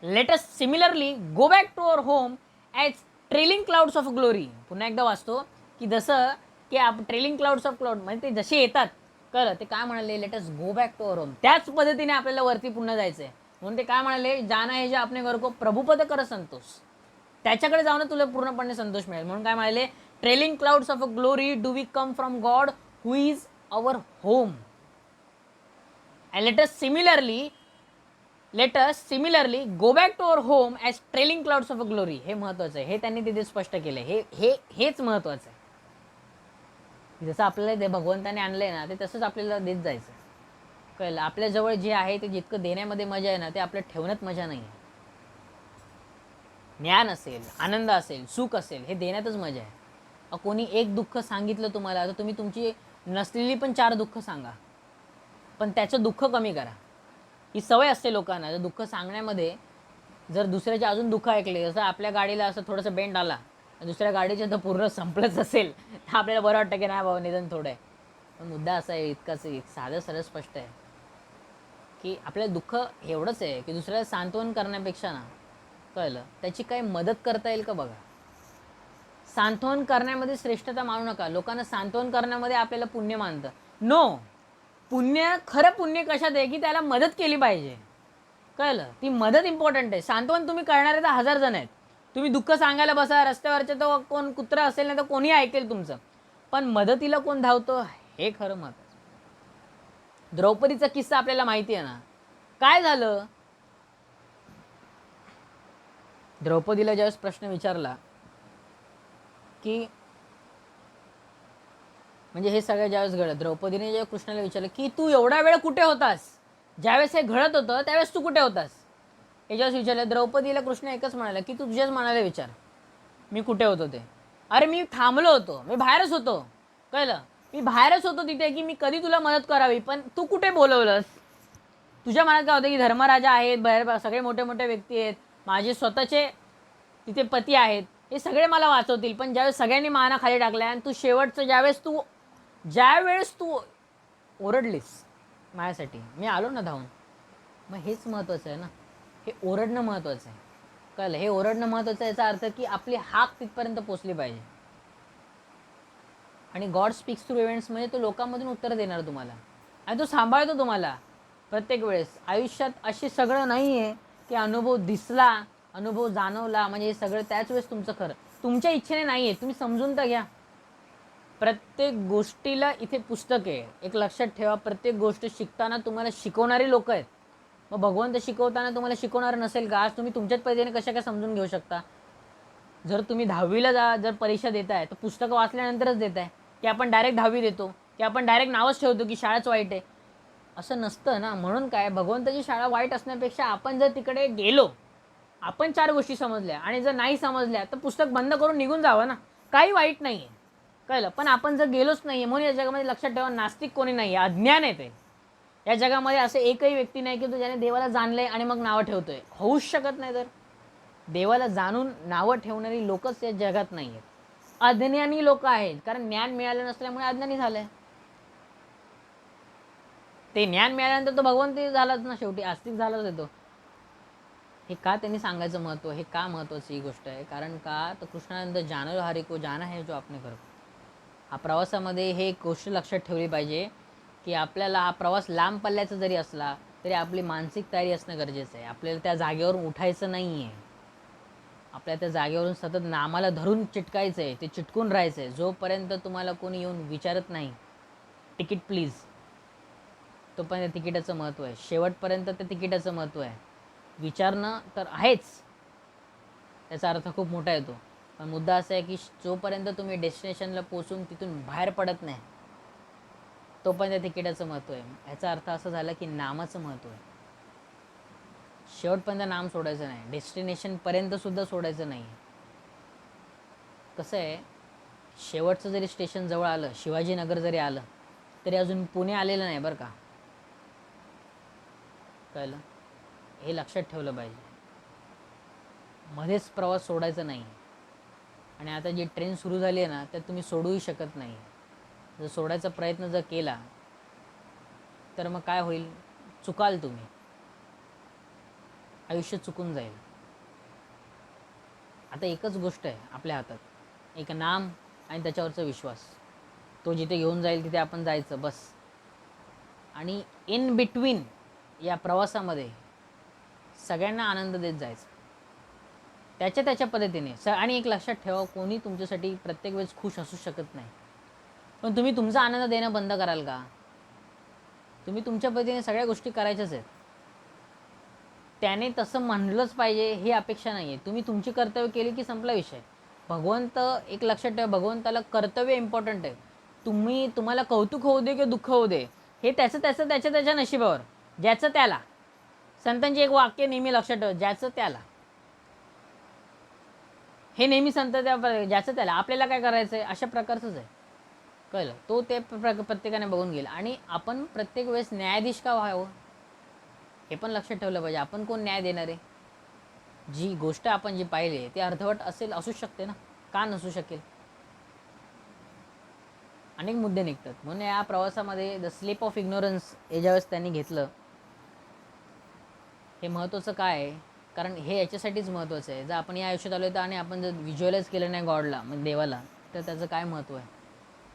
Let us similarly go back to our home as trailing clouds of glory. पुन्हा एकदा वाचतो की जसं की ट्रेलिंग क्लाउड्स ऑफ क्लाउड म्हणजे ते जसे येतात, कळलं, ते काय म्हणाले, let us go back to our home. त्याच पद्धतीने आपल्याला वरती पुन्हा जायचं आहे. म्हणून ते काय म्हणाले, जाना हे जे आपने घर को प्रभुपद कर संतोष. त्याच्याकडे जाऊन तुला पूर्णपणे संतोष मिळेल. म्हणून काय म्हणाले, trailing clouds of a glory do we come from God who is our home. And let us similarly go back to our home as trailing clouds of a glory. हे महत्त्वाचं आहे. हे त्यांनी तिथे स्पष्ट केलं आहे. हेच महत्त्वाचं आहे. जसं आपल्याला ते भगवंताने आणलं आहे ना, ते तसंच आपल्याला देत जायचं. कळलं? आपल्याजवळ जे आहे ते जितकं देण्यामध्ये मजा आहे ना, ते आपल्या ठेवण्यात मजा नाही आहे. ज्ञान असेल, आनंद असेल, सुख असेल, हे देण्यातच मजा आहे. कोणी एक दुःख सांगितलं तुम्हाला, तर तुम्ही तुमची नसलेली पण 4 दुःख सांगा, पण त्याचं दुःख कमी करा. ही सवय असते लोकांना, जर दुःख सांगण्यामध्ये जर दुसऱ्याचे अजून दुःख ऐकले, जसं आपल्या गाडीला असं थोडंसं बेंड आला, दुसऱ्या गाडीचं तर पूर्ण संपलंच असेल, तर आपल्याला बरं वाटतं की नाही बाबा निदान थोडं आहे. पण मुद्दा असा आहे, इतकाच साधं सरळ स्पष्ट आहे की आपल्याला दुःख एवढंच आहे की दुसऱ्याला सांत्वन करण्यापेक्षा ना, कळलं, त्याची काही मदत करता येईल का बघा. सांत्वन करण्यामध्ये श्रेष्ठता मानू नका. लोकांना सांत्वन करण्यामध्ये आपल्याला पुण्य मानतं. नो, पुण्य, खरं पुण्य कशात आहे की त्याला मदत केली पाहिजे. कळलं? ती मदत इम्पॉर्टंट आहे. सांत्वन तुम्ही करणारे तर 1000 जण आहेत. तुम्ही दुःख सांगायला बसा रस्त्यावरचे, तर कोण कुत्रा असेल ना तर कोणी ऐकेल तुमचं, पण मदतीला कोण धावतं हे खरं महत्त्वाचं. द्रौपदीचा किस्सा आपल्याला माहिती आहे ना. काय झालं, द्रौपदीला ज्यावेळेस प्रश्न विचारला की, म्हणजे हे सगळं ज्यावेळेस घडलं, द्रौपदीने जेव्हा कृष्णाला विचारलं की तू एवढा वेळ कुठे होतास, ज्यावेळेस हे घडत होतं त्यावेळेस तू कुठे होतास, हे ज्यावेळेस विचारलं, द्रौपदीला कृष्ण एकच म्हणाला की तू तुझ्याच मनाला विचार, मी कुठे होतो ते. अरे मी थांबलो होतो, मी बाहेरच होतो. कळलं? मी बाहेरच होतो तिथे की मी कधी तुला मदत करावी, पण तू कुठे बोलवलंस. तुझ्या मनात काय होतं की धर्मराजा आहेत, बाहेर सगळे मोठे मोठे व्यक्ती आहेत, माझे स्वतःचे तिथे पती आहेत, हे सगळे मला वाचवतील, पण ज्यावेळेस सगळ्यांनी माना खाली टाकल्या आणि तू शेवटचं ज्यावेळेस तू ओरडलीस माझ्यासाठी, मी आलो ना धावून. मग हेच महत्त्वाचं आहे ना, हे ओरडणं महत्त्वाचं आहे. कळलं? हे ओरडणं महत्त्वाचं आहे, याचा अर्थ की आपली हाक तिथपर्यंत पोचली पाहिजे. आणि गॉड स्पीक्स थ्रू इव्हेंट्स म्हणजे तो लोकांमधून उत्तर देणार तुम्हाला आणि तो सांभाळतो तुम्हाला प्रत्येक वेळेस. आयुष्यात अशी सगळं नाही आहे की अनुभव दिसला, अनुभव जाणवला म्हणजे हे सगळं त्याच वेळेस तुमचं खरं. तुमच्या इच्छेने नाही आहे, तुम्ही समजून तर घ्या. प्रत्येक गोष्टीला इथे पुस्तक आहे. एक लक्षात ठेवा, प्रत्येक गोष्ट शिकताना तुम्हाला शिकवणारी लोक आहेत. मग भगवंत शिकवताना तुम्हाला शिकवणार नसेल का? आज तुम्ही तुमच्याच पद्धतीने कशा काय समजून घेऊ शकता? जर तुम्ही 10वीला जर परीक्षा देताय तर पुस्तकं वाचल्यानंतरच देताय, की आपण डायरेक्ट 10वी देतो, की आपण डायरेक्ट नावच ठेवतो की शाळाच वाईट आहे. असं नसतं ना. म्हणून काय, भगवंताची शाळा वाईट असण्यापेक्षा आपण जर तिकडे गेलो, आपण 4 गोष्टी समजल्या आणि जर नाही समजल्या तर पुस्तक बंद करून निघून जावं ना. काही वाईट नाही आहे, कळलं. पण आपण जर गेलोच नाही आहे, म्हणून या जगामध्ये लक्षात ठेवा, नास्तिक कोणी नाही आहे, अज्ञान आहे ते. या जगामध्ये असं एकही व्यक्ती नाही की तो ज्याने देवाला जाणलंय आणि मग नावं ठेवतोय. होऊच शकत नाही. तर देवाला जाणून नावं ठेवणारी लोकच या जगात नाही आहेत. अज्ञानी लोक आहेत, कारण ज्ञान मिळालं नसल्यामुळे अज्ञानी झालंय. ते ज्ञान मिळाल्यानंतर तो भगवंत झालाच ना, शेवटी आस्तिक झालाच येतो. हे का त्यांनी सांगायचं महत्त्व, हे का महत्त्वाची ही गोष्ट आहे, कारण का तर कृष्णानंद जानो हरी को जाना है जो आपने घर. हा प्रवासामध्ये हे एक गोष्ट लक्षात ठेवली पाहिजे की आपल्याला हा प्रवास लांब पल्ल्याचा जरी असला तरी आपली मानसिक तयारी असणं गरजेचं आहे. आपल्याला त्या जागेवरून उठायचं नाही आहे. आपल्याला त्या जागेवरून सतत नामाला धरून चिटकायचं आहे, ते चिटकून राहायचं आहे जोपर्यंत तुम्हाला कोणी येऊन विचारत नाही तिकीट प्लीज, तोपर्यंत तिकिटाचं महत्त्व आहे. शेवटपर्यंत ते तिकिटाचं महत्त्व आहे. विचारणं तर आहेच, त्याचा अर्थ खूप मोठा येतो. पण मुद्दा असा आहे की जोपर्यंत तुम्ही डेस्टिनेशनला पोचून तिथून बाहेर पडत नाही तोपर्यंत तिकिटाचं महत्त्व आहे. ह्याचा अर्थ असा झाला की नामाचं महत्त्व आहे. शेवटपर्यंत नाम सोडायचं नाही, डेस्टिनेशनपर्यंतसुद्धा सोडायचं नाही. कसं आहे, शेवटचं जरी स्टेशन जवळ आलं, शिवाजीनगर जरी आलं तरी अजून पुणे आलेलं नाही बरं का, कळलं. हे लक्षात ठेवलं पाहिजे. मध्येच प्रवास सोडायचा नाही. आणि आता जी ट्रेन सुरू झाली आहे ना, त्यात तुम्ही सोडूही शकत नाही. जर सोडायचा प्रयत्न जर केला तर मग काय होईल, चुकाल तुम्ही, आयुष्य चुकून जाईल. आता एकच गोष्ट आहे आपल्या हातात, एक नाम आणि त्याच्यावरचा विश्वास. तो जिथे घेऊन जाईल तिथे आपण जायचं बस. आणि इन बिटवीन या प्रवासामध्ये सगळ्यांना आनंद देत जायचा त्याच्या त्याच्या पद्धतीने. आणि एक लक्षात ठेवा, कोणी तुमच्यासाठी प्रत्येक वेळेस खुश असू शकत नाही. पण तुम्ही तुमचा आनंद देणं बंद कराल का? तुम्ही तुमच्या पद्धतीने सगळ्या गोष्टी करायच्याच आहेत. त्याने तसं म्हणलंच पाहिजे ही अपेक्षा नाही आहे. तुम्ही तुमची कर्तव्य केली की संपला विषय. भगवंत, एक लक्षात ठेवा, भगवंताला कर्तव्य इम्पॉर्टंट आहे. तुम्हाला कौतुक होऊ दे किंवा दुःख होऊ दे, हे त्याच्या नशिबावर, ज्याचं त्याला. संतांचे एक वाक्य नेहमी लक्षात ठेवा, ज्याचं त्याला. हे नेहमी संत ज्याचं त्याला. आपल्याला काय करायचं आहे अशा प्रकारचंच आहे, कळलं. तो ते प्रत्येकाने बघून गेला. आणि आपण प्रत्येक वेळेस न्यायाधीश का व्हावं हे पण लक्षात ठेवलं पाहिजे. आपण कोण न्याय देणार आहे? जी गोष्ट आपण जी पाहिली ती अर्धवट असू शकते ना, का नसू शकेल? अनेक मुद्दे निघतात. म्हणून या प्रवासामध्ये द स्लिप ऑफ इग्नोरन्स हे ज्यावेळेस त्यांनी घेतलं, हे महत्त्वाचं काय आहे, कारण हे याच्यासाठीच महत्त्वाचं आहे. जर आपण या आयुष्यात आलो होतो आणि आपण जर व्हिज्युअलाइज केलं नाही गॉडला, म्हणजे देवाला, तर त्याचं काय महत्त्व आहे?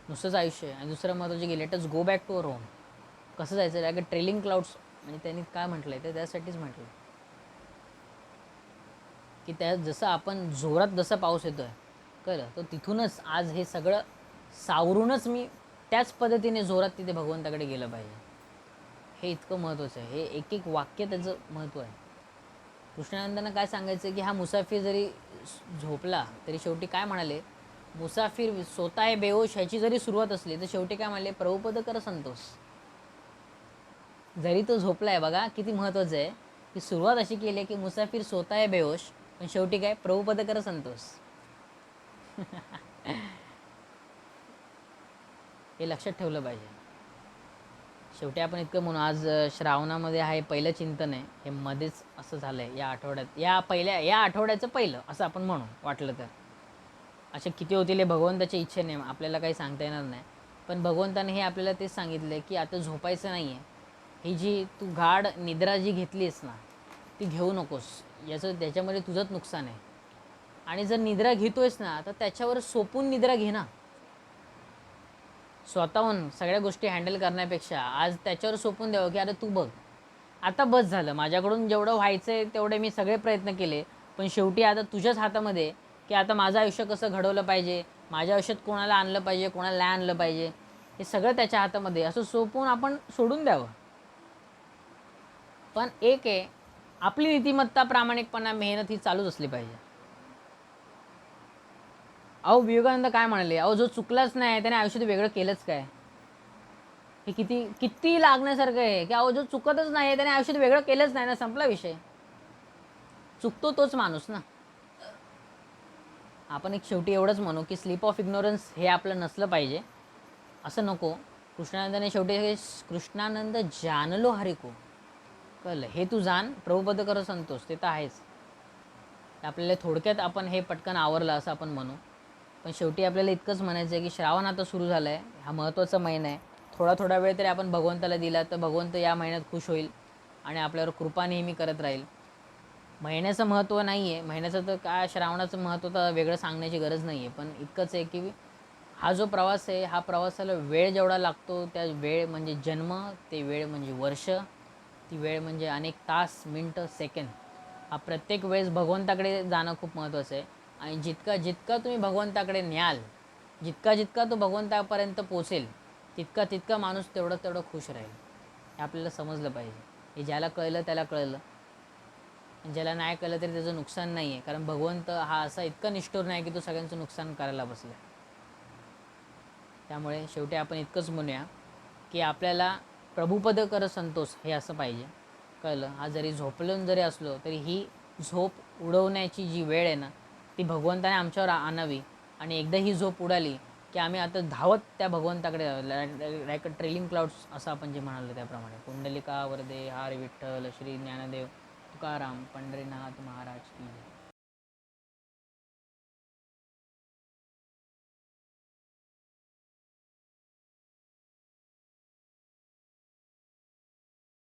नुसतंच आयुष्य आहे. आणि दुसरं महत्त्वाचं की let us go back to our home. कसं जायचं, लाईक ट्रेलिंग क्लाउड्स, म्हणजे त्यांनी काय म्हटलं आहे, तर त्यासाठीच म्हटलं की त्या जसं आपण जोरात जसा पाऊस येतो आहे, कळलं, तर तिथूनच आज हे सगळं सावरूनच मी त्याच पद्धतीने जोरात तिथे भगवंताकडे गेलं पाहिजे. हे इतकं महत्त्वाचं आहे. हे एक एक वाक्य त्याचं महत्त्व आहे. कृष्णानंदांना काय सांगायचं की हा मुसाफिर जरी झोपला तरी शेवटी काय म्हणाले, मुसाफिर सोता है बेहोश ह्याची जरी सुरुवात असली तर शेवटी काय म्हणाले, प्रभुपद कर संतोष. जरी तो झोपला आहे, बघा किती महत्त्वाचं आहे की सुरुवात अशी केली आहे की मुसाफिर सोता है बेहोश, पण शेवटी काय, प्रभुपद कर संतोष. हे लक्षात ठेवलं पाहिजे. शेवटी आपण इतकं म्हणू, आज श्रावणामध्ये आहे पहिलं चिंतन आहे. हे मध्येच असं झालं आहे या आठवड्यात, या आठवड्याचं पहिलं असं आपण म्हणू वाटलं तर. असे किती होतील हे भगवंताच्या इच्छेने, आपल्याला काही सांगता येणार नाही. पण भगवंताने हे आपल्याला तेच सांगितलं आहे की आता झोपायचं नाही आहे. ही जी तू गाढ निद्रा जी घेतलीस ना, ती घेऊ नकोस. त्याच्यामध्ये तुझंच नुकसान आहे. आणि जर निद्रा घेतोयस ना, तर त्याच्यावर सोपून निद्रा घे ना. स्वतःहून सगळ्या गोष्टी हँडल करण्यापेक्षा आज त्याच्यावर सोपून द्यावं की अरे तू बघ, आता बस झालं, माझ्याकडून जेवढं व्हायचं आहे तेवढे मी सगळे प्रयत्न केले, पण शेवटी आता तुझ्याच हातामध्ये की आता माझं आयुष्य कसं घडवलं पाहिजे, माझ्या आयुष्यात कोणाला आणलं पाहिजे, कोणाला नाही आणलं पाहिजे, हे सगळं त्याच्या हातामध्ये असं सोपवून आपण सोडून द्यावं. पण एक आहे, आपली नीतिमत्ता, प्रामाणिकपणा, मेहनत ही चालूच असली पाहिजे. अहो विवेकानंद काय म्हणाले, अहो जो चुकलाच नाही त्याने आयुष्यात वेगळं केलंच काय. हे किती किती लागण्यासारखं आहे की अहो जो चुकतच नाही त्याने आयुष्यात वेगळं केलंच नाही ना, संपला विषय. चुकतो तोच माणूस ना. आपण एक शेवटी एवढंच म्हणू की स्लीप ऑफ इग्नोरन्स हे आपलं नसलं पाहिजे. असं नको. कृष्णानंदाने शेवटी कृष्णानंद जानलो हरिको, कळलं, हे तू जाण, प्रभुपद कर संतोष, ते तर आहेच. आपल्याला थोडक्यात आपण हे पटकन आवरलं असं आपण म्हणू. पण शेवटी आपल्याला इतकंच म्हणायचं आहे की श्रावण आता सुरू झाला आहे, हा महत्त्वाचा महिना आहे. थोडा थोडा वेळ तरी आपण भगवंताला दिला तर भगवंत या महिन्यात खुश होईल आणि आपल्यावर कृपा नेहमी करत राहील. महिन्याचं महत्त्व नाही आहे, महिन्याचं तर काय, श्रावणाचं महत्त्व तर वेगळं सांगण्याची गरज नाही आहे. पण इतकंच आहे की हा जो प्रवास आहे, हा प्रवासाला वेळ जेवढा लागतो, त्या वेळ म्हणजे जन्म, ते वेळ म्हणजे वर्ष, ती वेळ म्हणजे अनेक तास, मिनटं, सेकंद. हा प्रत्येक वेळेस भगवंताकडे जाणं खूप महत्त्वाचं आहे. आणि जितका जितका तुम्ही भगवंताकडे न्याल, जितका जितका तो भगवंतापर्यंत पोचेल, तितका तितका माणूस तेवढं तेवढं खुश राहील. हे आपल्याला समजलं पाहिजे. हे ज्याला कळलं त्याला कळलं, ज्याला नाही कळलं तरी त्याचं नुकसान नाही आहे. कारण भगवंत हा असा इतका निष्ठुर नाही की तो सगळ्यांचं नुकसान करायला बसला. त्यामुळे शेवटी आपण इतकंच म्हणूया की आपल्याला प्रभुपद कर संतोष हे असं पाहिजे, कळलं. हा जरी झोपलून जरी असलो तरी ही झोप उडवण्याची जी वेळ आहे ना, ती भगवंताने आमच्यावर आणावी. आणि एकदा ही झोप उडाली की आम्ही आता धावत त्या भगवंताकडे, लाईक अ ट्रेलिंग क्लाउड्स असं आपण जे म्हणालो त्याप्रमाणे. कुंडलिका वरदे हार विठ्ठल श्री ज्ञानदेव तुकाराम पंढरीनाथ महाराज की.